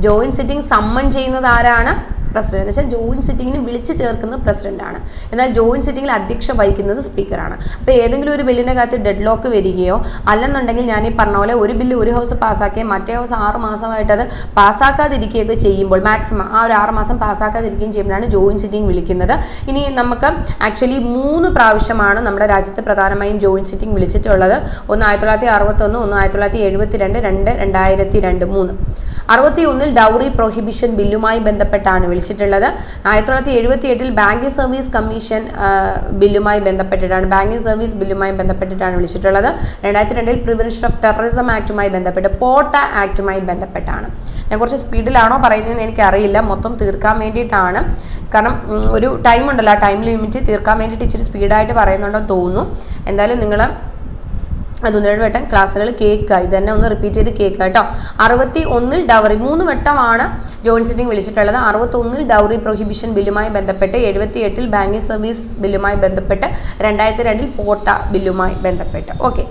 ജോയിന്റ് സിറ്റിംഗ് സമ്മൺ ചെയ്യുന്നത് ആരാണ്? പ്രസിഡന്റ്. എന്ന് വെച്ചാൽ ജോയിന്റ് സിറ്റിങ്ങിന് വിളിച്ചു ചേർക്കുന്നത് പ്രസിഡന്റ് ആണ്. എന്നാൽ ജോയിന്റ് സിറ്റിങ്ങിൽ അധ്യക്ഷ വഹിക്കുന്നത് സ്പീക്കറാണ്. അപ്പോൾ ഏതെങ്കിലും ഒരു ബില്ലിൻ്റെ കാലത്ത് ഡെഡ് ലോക്ക് വരികയോ അല്ലെന്നുണ്ടെങ്കിൽ ഞാൻ ഈ പറഞ്ഞ പോലെ ഒരു ബില്ല് ഒരു ഹൗസ് പാസ്സാക്കുകയും മറ്റേ ഹൗസ് 6 മാസമായിട്ട് അത് പാസ്സാക്കാതിരിക്കുകയൊക്കെ ചെയ്യുമ്പോൾ മാക്സിമം ആ ഒരു 6 മാസം പാസ്സാക്കാതിരിക്കുകയും ചെയ്യുമ്പോഴാണ് ജോയിന്റ് സിറ്റിംഗ് വിളിക്കുന്നത്. ഇനി നമുക്ക് ആക്ച്വലി 3 പ്രാവശ്യമാണ് നമ്മുടെ രാജ്യത്ത് പ്രധാനമായും ജോയിന്റ് സിറ്റിംഗ് വിളിച്ചിട്ടുള്ളത്. ഒന്ന് 1961, ഒന്ന് 1972, 2002, 61 ഡൗറി പ്രൊഹിബിഷൻ ബില്ലുമായി ബന്ധപ്പെട്ടാണ് വിളിച്ചിട്ടുള്ളത്. 1978 ബാങ്കിങ് സർവീസ് കമ്മീഷൻ ബില്ലുമായി ബന്ധപ്പെട്ടിട്ടാണ് വിളിച്ചിട്ടുള്ളത്. 2002 പ്രിവെൻഷൻ ഓഫ് ടെററിസം ആക്ടുമായി ബന്ധപ്പെട്ട് പോട്ട ആക്ടുമായി ബന്ധപ്പെട്ടാണ്. ഞാൻ കുറച്ച് സ്പീഡിലാണോ പറയുന്നതെന്ന് എനിക്കറിയില്ല, മൊത്തം തീർക്കാൻ വേണ്ടിയിട്ടാണ്. കാരണം ഒരു ടൈം ഉണ്ടല്ലോ, ആ ടൈം ലിമിറ്റ് തീർക്കാൻ വേണ്ടിയിട്ട് ഇച്ചിരി സ്പീഡായിട്ട് പറയുന്നുണ്ടെന്ന് തോന്നുന്നു. എന്തായാലും നിങ്ങൾ അതൊന്ന് 2 വട്ടം ക്ലാസ്സുകൾ കേൾക്കുക, ഇത് തന്നെ ഒന്ന് റിപ്പീറ്റ് ചെയ്ത് കേൾക്കുക കേട്ടോ. 61 ഡൗറി 3 വട്ടമാണ് ജോയിന്റ് സിറ്റിംഗ് വിളിച്ചിട്ടുള്ളത്. 61 ഡൗറി പ്രൊഹിബിഷൻ ബില്ലുമായി ബന്ധപ്പെട്ട്, 78 ബാങ്കിങ് സർവീസ് ബില്ലുമായി ബന്ധപ്പെട്ട്, 2002 പോട്ട ബില്ലുമായി ബന്ധപ്പെട്ട്. ഓക്കെ,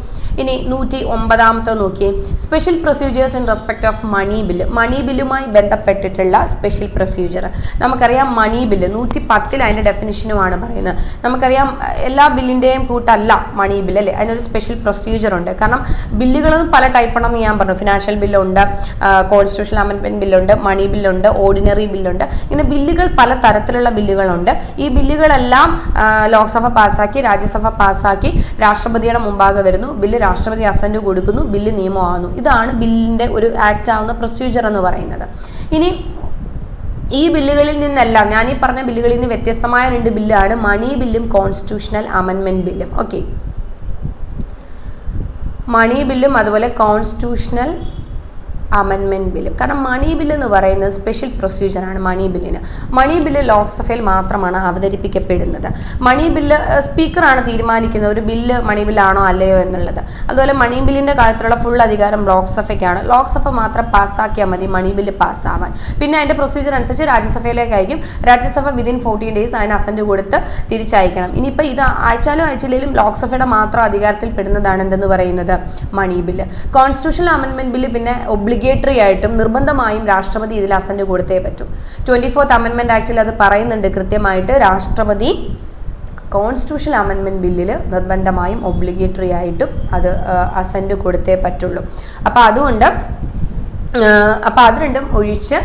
ഇനി 109 നോക്കിയേ, special procedures in respect of money bill. Money ബില്ലുമായി ബന്ധപ്പെട്ടിട്ടുള്ള സ്പെഷ്യൽ പ്രൊസീജിയർ നമുക്കറിയാം. മണി ബില്ല് 110 അതിൻ്റെ ഡെഫിനിഷനുമാണ് പറയുന്നത്. നമുക്കറിയാം എല്ലാ ബില്ലിൻ്റെയും കൂട്ടല്ല മണി ബില്ല് അല്ലേ, അതിനൊരു സ്പെഷ്യൽ പ്രൊസീജിയർ ഉണ്ട്. കാരണം ബില്ലുകളൊന്നും പല ടൈപ്പ് ഉണ്ടെന്ന് ഞാൻ പറഞ്ഞു. ഫിനാൻഷ്യൽ ബില്ലുണ്ട്, കോൺസ്റ്റിറ്റ്യൂഷണൽ അമെൻമെൻറ്റ് ബില്ലുണ്ട്, മണി ബില്ലുണ്ട്, ഓർഡിനറി ബില്ലുണ്ട്. ഇങ്ങനെ ബില്ലുകൾ പല തരത്തിലുള്ള ബില്ലുകളുണ്ട്. ഈ ബില്ലുകളെല്ലാം ലോക്സഭ പാസ്സാക്കി, രാജ്യസഭ പാസ്സാക്കി, രാഷ്ട്രപതിയുടെ മുമ്പാകെ വരുന്നു. ബില്ല് രാഷ്ട്രപതി അസന്റ് കൊടുക്കുന്നു, ബില്ല് നിയമമാകുന്നു. ഇതാണ് ബില്ലിൻ്റെ ഒരു ആക്ട് ആവുന്ന പ്രൊസീജിയർ എന്ന് പറയുന്നത്. ഇനി ഈ ബില്ലുകളിൽ നിന്നെല്ലാം, ഞാൻ ഈ പറഞ്ഞ ബില്ലുകളിൽ നിന്ന് വ്യത്യസ്തമായ 2 ബില്ലാണ് മണി ബില്ലും കോൺസ്റ്റിറ്റ്യൂഷണൽ അമെൻമെൻറ്റ് ബില്ലും. ഓക്കെ, മണി ബില്ലും അതുപോലെ കോൺസ്റ്റിറ്റ്യൂഷണൽ അമെൻമെൻറ്റ് ബില്ലും. കാരണം മണി ബില്ല് എന്ന് പറയുന്നത് സ്പെഷ്യൽ പ്രൊസീജിയറാണ്. മണി ബില്ലിന് മണി ബില്ല് ലോക്സഭയിൽ മാത്രമാണ് അവതരിപ്പിക്കപ്പെടുന്നത്. മണി ബില്ല് സ്പീക്കറാണ് തീരുമാനിക്കുന്നത് ഒരു ബില്ല് മണി ബില്ലാണോ അല്ലയോ എന്നുള്ളത്. അതുപോലെ മണി ബില്ലിൻ്റെ കാര്യത്തിലുള്ള ഫുൾ അധികാരം ലോക്സഭയ്ക്കാണ്. ലോക്സഭ മാത്രം പാസ്സാക്കിയാൽ മതി മണി ബില്ല് പാസ്സാവാൻ. പിന്നെ അതിൻ്റെ പ്രൊസീജിയർ അനുസരിച്ച് രാജ്യസഭയിലേക്ക് അയക്കും. രാജ്യസഭ വിതിൻ 14 ഡേയ്സ് അതിന് അസന്റ് കൊടുത്ത് തിരിച്ചയക്കണം. ഇനിയിപ്പോൾ ഇത് അയച്ചാലും അയച്ചില്ലെങ്കിലും ലോക്സഭയുടെ മാത്രം അധികാരത്തിൽ പെടുന്നതാണ് എന്തെന്ന് പറയുന്നത് money bill. Constitutional amendment bill പിന്നെ ഒബ്ലിഗേറ്ററി ആയിട്ടും നിർബന്ധമായും രാഷ്ട്രപതി ഇതിൽ അസന്റ് കൊടുത്തേ പറ്റൂ. 24th അമെൻമെൻറ്റ് ആക്ടിൽ അത് പറയുന്നുണ്ട് കൃത്യമായിട്ട്. രാഷ്ട്രപതി കോൺസ്റ്റിറ്റ്യൂഷണൽ അമെൻമെൻറ്റ് ബില്ലിൽ നിർബന്ധമായും ഒബ്ലിഗേറ്ററി ആയിട്ടും അത് അസന്റ് കൊടുത്തേ പറ്റുള്ളൂ. അപ്പോൾ അതുകൊണ്ട് അത് രണ്ടും ഒഴിച്ച്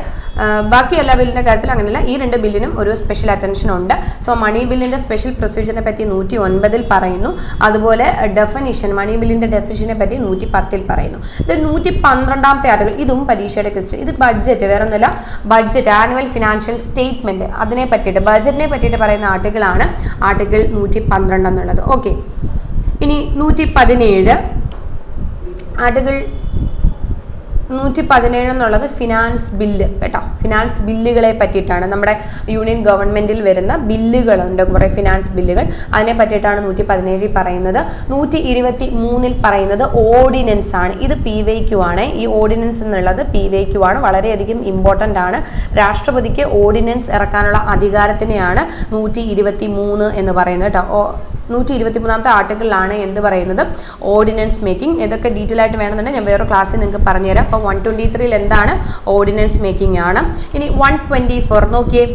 ബാക്കി എല്ലാ ബില്ലിൻ്റെ കാര്യത്തിൽ അങ്ങനെയല്ല. ഈ 2 ബില്ലിനും ഒരു സ്പെഷ്യൽ അറ്റൻഷൻ ഉണ്ട്. സോ മണി ബില്ലിൻ്റെ സ്പെഷ്യൽ പ്രൊസീജിയറിനെ പറ്റി 109 പറയുന്നു. അതുപോലെ ഡെഫിനിഷൻ, മണി ബില്ലിൻ്റെ ഡെഫിനിഷനെ പറ്റി 110 പറയുന്നു. ഇത് 112 ആർട്ടിക്കിൾ, ഇതും പരീക്ഷയുടെ ക്വസ്റ്റ്യൻ. ഇത് ബഡ്ജറ്റ്, വേറെ ഒന്നുമില്ല, ബഡ്ജറ്റ് ആനുവൽ ഫിനാൻഷ്യൽ സ്റ്റേറ്റ്മെൻറ്റ്, അതിനെ പറ്റിയിട്ട് ബഡ്ജറ്റിനെ പറ്റിയിട്ട് പറയുന്ന ആർട്ടിക്കിളാണ് ആർട്ടിക്കിൾ 112 എന്നുള്ളത്. ഓക്കെ, ഇനി 117 ആർട്ടിക്കിൾ 117 എന്നുള്ളത് ഫിനാൻസ് ബില്ല് കേട്ടോ. ഫിനാൻസ് ബില്ലുകളെ പറ്റിയിട്ടാണ്. നമ്മുടെ യൂണിയൻ ഗവൺമെൻറ്റിൽ വരുന്ന ബില്ലുകളുണ്ട്, കുറേ ഫിനാൻസ് ബില്ലുകൾ, അതിനെ പറ്റിയിട്ടാണ് 117 പറയുന്നത്. 123 പറയുന്നത് ഓർഡിനൻസ് ആണ്. ഇത് PYQ ആണ്. ഈ ഓർഡിനൻസ് എന്നുള്ളത് PYQ ആണ്, വളരെയധികം ഇമ്പോർട്ടൻ്റ് ആണ്. രാഷ്ട്രപതിക്ക് ഓർഡിനൻസ് ഇറക്കാനുള്ള അധികാരത്തിനെയാണ് 123 എന്ന് പറയുന്നത് കേട്ടോ. 123ാമത്തെ ആർട്ടിക്കിളിലാണ് എന്ത് പറയുന്നത്, ഓർഡിനൻസ് മേക്കിംഗ്. ഇതൊക്കെ ഡീറ്റെയിൽ ആയിട്ട് വേണമെന്നുണ്ടെങ്കിൽ ഞാൻ വേറെ ക്ലാസ്സിൽ നിങ്ങൾക്ക് പറഞ്ഞുതരാം. അപ്പോൾ 123 എന്താണ്, ഓർഡിനൻസ് മേക്കിംഗ് ആണ്. ഇനി 124 നോക്കിയേ.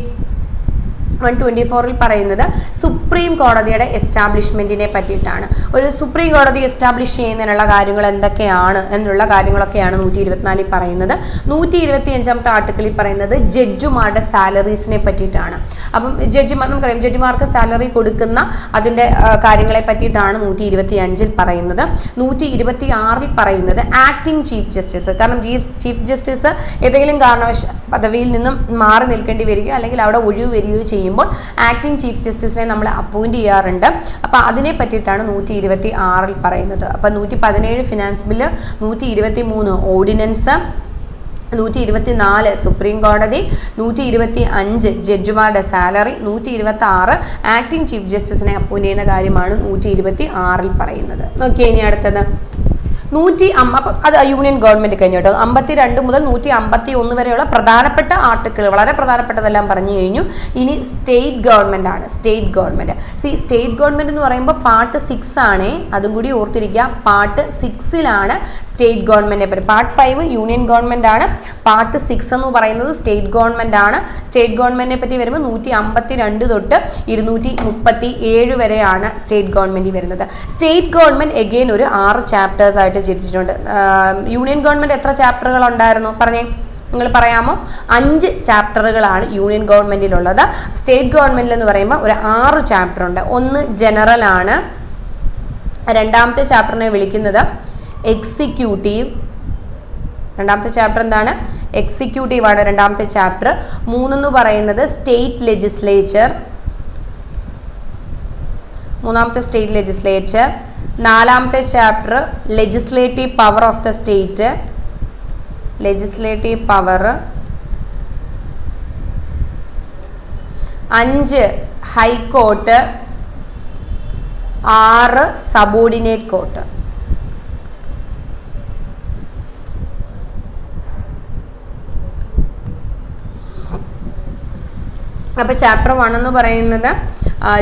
124 പറയുന്നത് സുപ്രീം കോടതിയുടെ എസ്റ്റാബ്ലിഷ്മെൻറ്റിനെ പറ്റിയിട്ടാണ്. ഒരു സുപ്രീം കോടതി എസ്റ്റാബ്ലിഷ് ചെയ്യുന്നതിനുള്ള കാര്യങ്ങൾ എന്തൊക്കെയാണ് എന്നുള്ള കാര്യങ്ങളൊക്കെയാണ് 124 പറയുന്നത്. 125ാമത്തെ ആർട്ടിക്കിളിൽ പറയുന്നത് ജഡ്ജിമാരുടെ സാലറീസിനെ പറ്റിയിട്ടാണ്. അപ്പം ജഡ്ജിമാർ, നമുക്കറിയാം ജഡ്ജിമാർക്ക് സാലറി കൊടുക്കുന്ന അതിൻ്റെ കാര്യങ്ങളെ പറ്റിയിട്ടാണ് 125 പറയുന്നത്. 126 പറയുന്നത് ആക്ടിംഗ് ചീഫ് ജസ്റ്റിസ്. കാരണം ചീഫ് ജസ്റ്റിസ് ഏതെങ്കിലും കാരണവശാൽ പദവിയിൽ നിന്നും മാറി നിൽക്കേണ്ടി വരികയോ അല്ലെങ്കിൽ അവിടെ ഒഴിവ് വരികയോ ചെയ്യും ചെയ്യുമ്പോൾ ആക്ടിംഗ് ചീഫ് ജസ്റ്റിസിനെ നമ്മൾ അപ്പോയിന്റ് ചെയ്യാറുണ്ട്. അപ്പോൾ അതിനെ പറ്റിയിട്ടാണ് 126 പറയുന്നത്. അപ്പോൾ 117 ഫിനാൻസ് ബില്ല്, 123 ഓർഡിനൻസ്, 124 സുപ്രീം കോടതി, 125 ജഡ്ജിമാരുടെ സാലറി, 126 ആക്ടിംഗ് ചീഫ് ജസ്റ്റിസിനെ അപ്പോയിന്റ് ചെയ്യുന്ന കാര്യമാണ് 126 പറയുന്നത്. നോക്കിയേ ഇനി അടുത്തത് അത് യൂണിയൻ ഗവൺമെന്റ് കഴിഞ്ഞു കേട്ടോ. 52 മുതൽ 151 വരെയുള്ള പ്രധാനപ്പെട്ട ആർട്ടിക്കിൾ, വളരെ പ്രധാനപ്പെട്ടതെല്ലാം പറഞ്ഞു കഴിഞ്ഞു. ഇനി സ്റ്റേറ്റ് ഗവൺമെന്റ് ആണ്. സ്റ്റേറ്റ് ഗവൺമെന്റ് എന്ന് പറയുമ്പോൾ പാർട്ട് 6 ആണ്, അതും കൂടി ഓർത്തിരിക്കുക. പാർട്ട് 6ലാണ് സ്റ്റേറ്റ് ഗവൺമെന്റിനെ പറ്റി. പാർട്ട് 5 യൂണിയൻ ഗവൺമെന്റ് ആണ്. പാർട്ട് 6 എന്ന് പറയുന്നത് സ്റ്റേറ്റ് ഗവൺമെന്റ് ആണ്. സ്റ്റേറ്റ് ഗവൺമെന്റിനെ പറ്റി വരുമ്പോൾ 152 തൊട്ട് 237 വരെയാണ് സ്റ്റേറ്റ് ഗവൺമെന്റ് വരുന്നത്. സ്റ്റേറ്റ് ഗവൺമെന്റ് എഗെയിൻ ഒരു 6 ചാപ്റ്റേഴ്സ് ആയിട്ട് ചിരിച്ചിട്ടുണ്ട്. യൂണിയൻ ഗവൺമെന്റ് എത്ര ചാപ്റ്ററുകൾ ഉണ്ടായിരുന്നു പറഞ്ഞേ, നിങ്ങൾ പറയാമോ? 5 ചാപ്റ്ററുകളാണ് യൂണിയൻ ഗവൺമെന്റിലുള്ളത്. സ്റ്റേറ്റ് ഗവൺമെന്റിൽ എന്ന് പറയുമ്പോൾ ഒരു 6 ചാപ്റ്റർ ഉണ്ട്. ഒന്ന് ജനറൽ ആണ്, രണ്ടാമത്തെ ചാപ്റ്ററിനെ വിളിക്കുന്നത് എക്സിക്യൂട്ടീവ്. രണ്ടാമത്തെ ചാപ്റ്റർ എന്താണ്? എക്സിക്യൂട്ടീവ് ആണ് രണ്ടാമത്തെ ചാപ്റ്റർ. 3 എന്ന് പറയുന്നത് സ്റ്റേറ്റ് ലെജിസ്ലേച്ചർ, മൂന്നാമത്തെ സ്റ്റേറ്റ് ലെജിസ്ലേച്ചർ. 4ാമത്തെ chapter legislative power of the state, legislative power. 5 high court, 6 subordinate court. അപ്പോൾ ചാപ്റ്റർ 1 എന്ന് പറയുന്നത്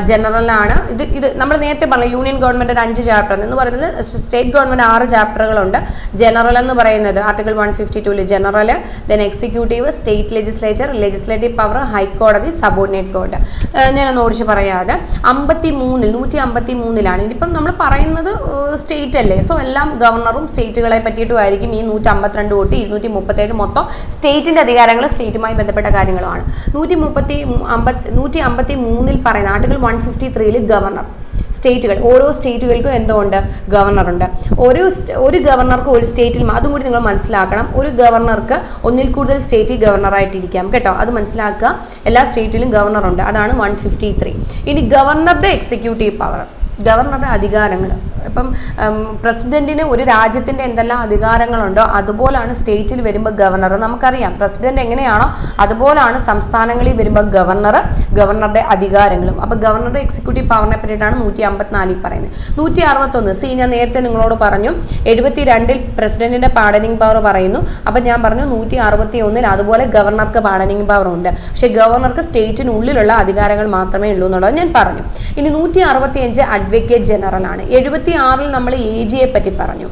ജനറൽ ആണ്. ഇത് നമ്മൾ നേരത്തെ പറഞ്ഞു യൂണിയൻ ഗവൺമെന്റ് 5 ചാപ്റ്റർ എന്ന് പറയുന്നത്. State government 6 ചാപ്റ്ററുകളുണ്ട്. ജനറൽ എന്ന് പറയുന്നത് article 152 general, then executive, state legislature, legislative power, ഹൈക്കോടതി, സബോർഡിനേറ്റ് കോർട്ട്. ഞാനൊന്ന് ഓടിച്ച് പറയാതെ 153ലാണ്. ഇനിയിപ്പം നമ്മൾ പറയുന്നത് സ്റ്റേറ്റ് അല്ലേ, സോ എല്ലാം ഗവർണറും സ്റ്റേറ്റുകളെ പറ്റിയിട്ടുമായിരിക്കും. ഈ 152 തൊട്ട് 237 മൊത്തം സ്റ്റേറ്റിന്റെ അധികാരങ്ങൾ, സ്റ്റേറ്റുമായി ബന്ധപ്പെട്ട കാര്യങ്ങളുമാണ്. 153 പറയുന്ന ആർട്ടിക്കിൾ 153 ഗവർണർ. സ്റ്റേറ്റുകൾ, ഓരോ സ്റ്റേറ്റുകൾക്കും എന്തുകൊണ്ട്? ഗവർണറുണ്ട്. ഒരു ഗവർണർക്ക് ഒരു സ്റ്റേറ്റിൽ, അതും കൂടി നിങ്ങൾ മനസ്സിലാക്കണം. ഒരു ഗവർണർക്ക് ഒന്നിൽ കൂടുതൽ സ്റ്റേറ്റിൽ ഗവർണറായിട്ടിരിക്കാം കേട്ടോ, അത് മനസ്സിലാക്കുക. എല്ലാ സ്റ്റേറ്റിലും ഗവർണറുണ്ട്, അതാണ് 153. ഇനി ഗവർണറുടെ എക്സിക്യൂട്ടീവ് പവർ, ഗവർണറുടെ അധികാരങ്ങൾ. ഇപ്പം പ്രസിഡന്റിന് ഒരു രാജ്യത്തിന്റെ എന്തെല്ലാം അധികാരങ്ങളുണ്ടോ അതുപോലാണ് സ്റ്റേറ്റിൽ വരുമ്പോൾ ഗവർണർ. നമുക്കറിയാം പ്രസിഡന്റ് എങ്ങനെയാണോ അതുപോലാണ് സംസ്ഥാനങ്ങളിൽ വരുമ്പോൾ ഗവർണറുടെ അധികാരങ്ങളും. അപ്പൊ ഗവർണറുടെ എക്സിക്യൂട്ടീവ് പവറിനെ പറ്റിയിട്ടാണ് 154 പറയുന്നത്. 161 ഞാൻ നേരത്തെ നിങ്ങളോട് പറഞ്ഞു 72 പ്രസിഡന്റിന്റെ പാർഡനിങ് പവർ പറയുന്നു. അപ്പൊ ഞാൻ പറഞ്ഞു 161 അതുപോലെ ഗവർണർക്ക് പാർഡനിങ് പവർ ഉണ്ട്. പക്ഷെ ഗവർണർക്ക് സ്റ്റേറ്റിനുള്ളിലുള്ള അധികാരങ്ങൾ മാത്രമേ ഉള്ളൂ എന്നുള്ളത് ഞാൻ പറഞ്ഞു. ഇനി 165 അഡ്വക്കേറ്റ് ജനറൽ ആണ്. 76 നമ്മൾ AG പറ്റി പറഞ്ഞു.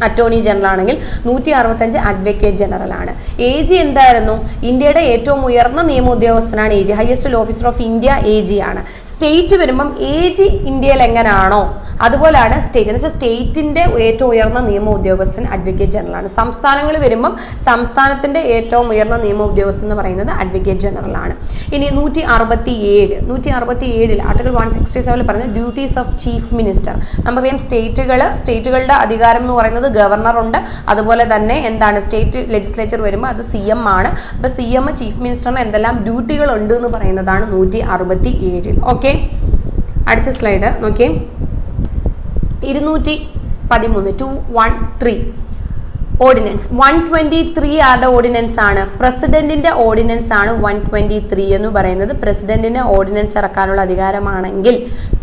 അറ്റോർണി ജനറൽ ആണെങ്കിൽ 165 അഡ്വക്കേറ്റ് ജനറൽ ആണ്. AG എന്തായിരുന്നു? ഇന്ത്യയുടെ ഏറ്റവും ഉയർന്ന നിയമോദ്യോഗസ്ഥനാണ് AG. Highest law officer of India AG ആണ്. സ്റ്റേറ്റ് വരുമ്പം AG ഇന്ത്യയിൽ എങ്ങനെയാണോ അതുപോലെയാണ് സ്റ്റേറ്റ്. എന്ന് വെച്ചാൽ സ്റ്റേറ്റിന്റെ ഏറ്റവും ഉയർന്ന നിയമ ഉദ്യോഗസ്ഥൻ അഡ്വക്കേറ്റ് ജനറൽ ആണ്. സംസ്ഥാനങ്ങൾ വരുമ്പം സംസ്ഥാനത്തിന്റെ ഏറ്റവും ഉയർന്ന നിയമ ഉദ്യോഗസ്ഥൻ എന്ന് പറയുന്നത് അഡ്വക്കേറ്റ് ജനറൽ ആണ്. ഇനി 167 ആർട്ടിക്കിൾ 167 പറയുന്നത് ഡ്യൂട്ടീസ് ഓഫ് ചീഫ് മിനിസ്റ്റർ. നമുക്കറിയാം സ്റ്റേറ്റുകളുടെ അധികാരം എന്ന് പറയുന്നത് ഗവർണർ ഉണ്ട്. അതുപോലെ തന്നെ എന്താണ് സ്റ്റേറ്റ് ലെജിസ്ലേച്ചർ വരുമ്പോൾ അത് CM ആണ്. അപ്പൊ CM ചീഫ് മിനിസ്റ്ററിന് എന്തെല്ലാം ഡ്യൂട്ടികൾ ഉണ്ട് എന്ന് പറയുന്നതാണ് 167. ഓക്കെ, അടുത്ത സ്ലൈഡ് നോക്കിയേ. 213 213 ഓർഡിനൻസ്. 123 ആരുടെ ഓർഡിനൻസ് ആണ്? പ്രസിഡന്റിന്റെ ഓർഡിനൻസ് ആണ് 123 എന്ന് പറയുന്നത്. പ്രസിഡന്റിന് ഓർഡിനൻസ് ഇറക്കാനുള്ള അധികാരമാണെങ്കിൽ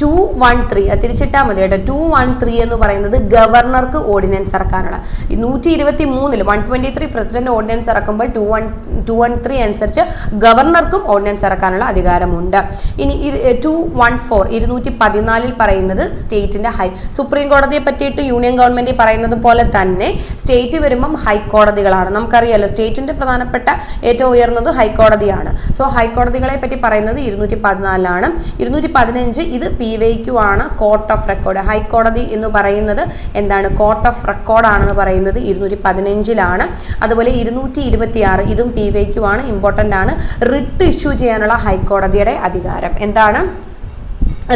213 തിരിച്ചിട്ടാൽ മതി കേട്ടോ. 213 എന്ന് പറയുന്നത് ഗവർണർക്ക് ഓർഡിനൻസ് ഇറക്കാനുള്ള. 123 123 പ്രസിഡന്റ് ഓർഡിനൻസ് ഇറക്കുമ്പോൾ 213 അനുസരിച്ച് ഗവർണർക്കും ഓർഡിനൻസ് ഇറക്കാനുള്ള അധികാരമുണ്ട്. ഇനി 214 പറയുന്നത് സ്റ്റേറ്റിന്റെ സുപ്രീം കോടതിയെ പറ്റിയിട്ട് യൂണിയൻ ഗവൺമെന്റ് പറയുന്നത് പോലെ തന്നെ സ്റ്റേറ്റ് വരുമ്പം ഹൈക്കോടതികളാണ്. നമുക്കറിയാലോ സ്റ്റേറ്റിന്റെ പ്രധാനപ്പെട്ട ഏറ്റവും ഉയർന്നത് ഹൈക്കോടതിയാണ്. സോ ഹൈക്കോടതികളെ പറ്റി പറയുന്നത് 214 215 ഇത് PYQ ആണ്. Court of record. ഹൈക്കോടതി എന്ന് പറയുന്നത് എന്താണ്? കോർട്ട് ഓഫ് റെക്കോർഡ് ആണെന്ന് പറയുന്നത് 215 അതുപോലെ 226 ഇതും PYQ ആണ്, ഇമ്പോർട്ടൻ്റ് ആണ്. റിട്ട് ഇഷ്യൂ ചെയ്യാനുള്ള ഹൈക്കോടതിയുടെ അധികാരം എന്താണ്?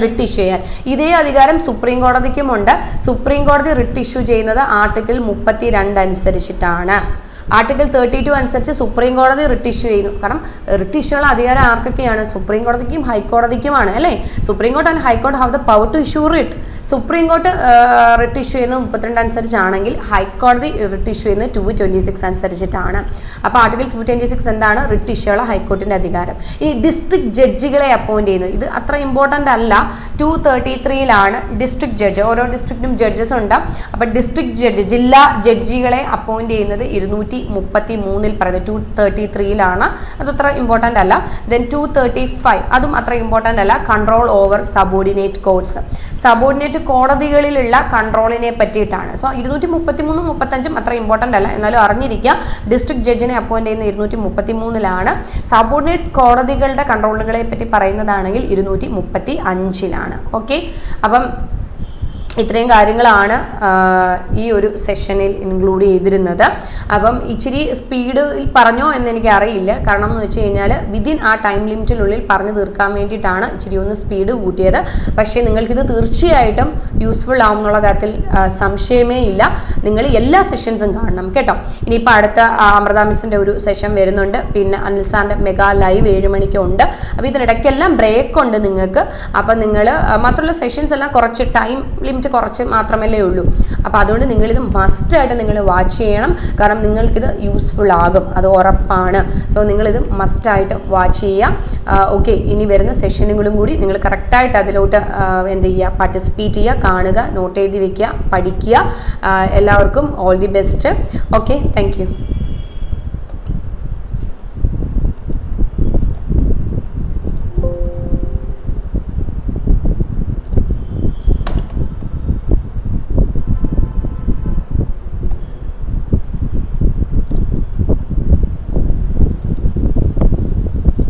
റിട്ട് ഇഷ്യൂ ചെയ്യാൻ. ഇതേ അധികാരം സുപ്രീം കോടതിക്കുമുണ്ട്. സുപ്രീം കോടതി റിട്ട് ഇഷ്യൂ ചെയ്യുന്നത് ആർട്ടിക്കിൾ 32 അനുസരിച്ചിട്ടാണ്. ആർട്ടിക്കിൾ 32 അനുസരിച്ച് സുപ്രീം കോടതി റിട്ട് ഇഷ്യൂ ചെയ്യുന്നു. കാരണം റിട്ട് ഇഷ്യൂള്ള അധികാരം ആർക്കൊക്കെയാണ്? സുപ്രീം കോടതിക്കും ഹൈക്കോടതിക്കുമാണ് അല്ലേ. Supreme court and high court have the power to issue writ. Supreme court writ issue ചെയ്യുന്നത് 32 അനുസരിച്ചാണെങ്കിൽ ഹൈക്കോടതി റിട്ട് ഇഷ്യൂ ചെയ്യുന്നത് 226 അനുസരിച്ചിട്ടാണ്. അപ്പോൾ ആർട്ടിക്കിൾ 226 എന്താണ്? റിട്ട് ഇഷ്യൂ ഉള്ള ഹൈക്കോർട്ടിന്റെ അധികാരം. ഈ ഡിസ്ട്രിക്ട് ജഡ്ജികളെ അപ്പോയിന്റ് ചെയ്യുന്നത് ഇത് അത്ര ഇമ്പോർട്ടൻ്റ് അല്ല. 233 ഡിസ്ട്രിക്ട് ജഡ്ജ്, ഓരോ ഡിസ്ട്രിക്റ്റിനും ജഡ്ജസ് ഉണ്ട്. അപ്പോൾ ഡിസ്ട്രിക്ട് ജഡ്ജ്, ജില്ലാ ജഡ്ജികളെ അപ്പോയിന്റ് ചെയ്യുന്നത് 233 പറയുന്നത് 233 അതത്ര ഇമ്പോർട്ടൻ്റ് അല്ല. ദെൻ 235 അതും അത്ര ഇമ്പോർട്ടൻ്റ് അല്ല. Control over subordinate courts, subordinate കോടതികളിലുള്ള കൺട്രോളിനെ പറ്റിയിട്ടാണ്. സോ 233 35 അത്ര ഇമ്പോർട്ടൻ്റ് അല്ല, എന്നാലും അറിഞ്ഞിരിക്കുക ഡിസ്ട്രിക്ട് ജഡ്ജിനെ അപ്പോയിന്റ് ചെയ്യുന്ന 233 സബോർഡിനേറ്റ് കോടതികളുടെ കൺട്രോളുകളെ പറ്റി പറയുന്നതാണെങ്കിൽ 235. ഓക്കെ, അപ്പം ഇത്രയും കാര്യങ്ങളാണ് ഈ ഒരു സെഷനിൽ ഇൻക്ലൂഡ് ചെയ്തിരുന്നത്. അപ്പം ഇച്ചിരി സ്പീഡിൽ പറഞ്ഞോ എന്ന് എനിക്ക് അറിയില്ല. കാരണം എന്ന് വെച്ച് കഴിഞ്ഞാൽ വിതിൻ ആ ടൈം ലിമിറ്റിനുള്ളിൽ പറഞ്ഞു തീർക്കാൻ വേണ്ടിയിട്ടാണ് ഇച്ചിരി ഒന്ന് സ്പീഡ് കൂട്ടിയത്. പക്ഷേ നിങ്ങൾക്കിത് തീർച്ചയായിട്ടും യൂസ്ഫുൾ ആവും എന്നുള്ള കാര്യത്തിൽ സംശയമേ ഇല്ല. നിങ്ങൾ എല്ലാ സെഷൻസും കാണണം കേട്ടോ. ഇനിയിപ്പോൾ അടുത്ത അമൃത മിസ്സിൻ്റെ ഒരു സെഷൻ വരുന്നുണ്ട്. പിന്നെ അനിൽ സാറിൻ്റെ മെഗാ ലൈവ് 7 മണിക്ക് ഉണ്ട്. അപ്പോൾ ഇതിനിടയ്ക്കെല്ലാം ബ്രേക്ക് ഉണ്ട് നിങ്ങൾക്ക്. അപ്പം നിങ്ങൾ മാത്രമല്ല സെഷൻസ് എല്ലാം കുറച്ച് ടൈം ലിമിറ്റ് കുറച്ച് മാത്രമല്ലേ ഉള്ളൂ. അപ്പോൾ അതുകൊണ്ട് നിങ്ങളിത് മസ്റ്റായിട്ട് നിങ്ങൾ വാച്ച് ചെയ്യണം. കാരണം നിങ്ങൾക്കിത് യൂസ്ഫുൾ ആകും, അത് ഉറപ്പാണ്. സോ നിങ്ങളിത് മസ്റ്റായിട്ട് വാച്ച് ചെയ്യുക. ഓക്കെ, ഇനി വരുന്ന സെഷനുകളും കൂടി നിങ്ങൾ കറക്റ്റായിട്ട് അതിലോട്ട് എന്ത് ചെയ്യുക, പാർട്ടിസിപ്പേറ്റ് ചെയ്യുക, കാണുക, നോട്ട് എഴുതി വയ്ക്കുക, പഠിക്കുക. എല്ലാവർക്കും all the best. Okay, thank you.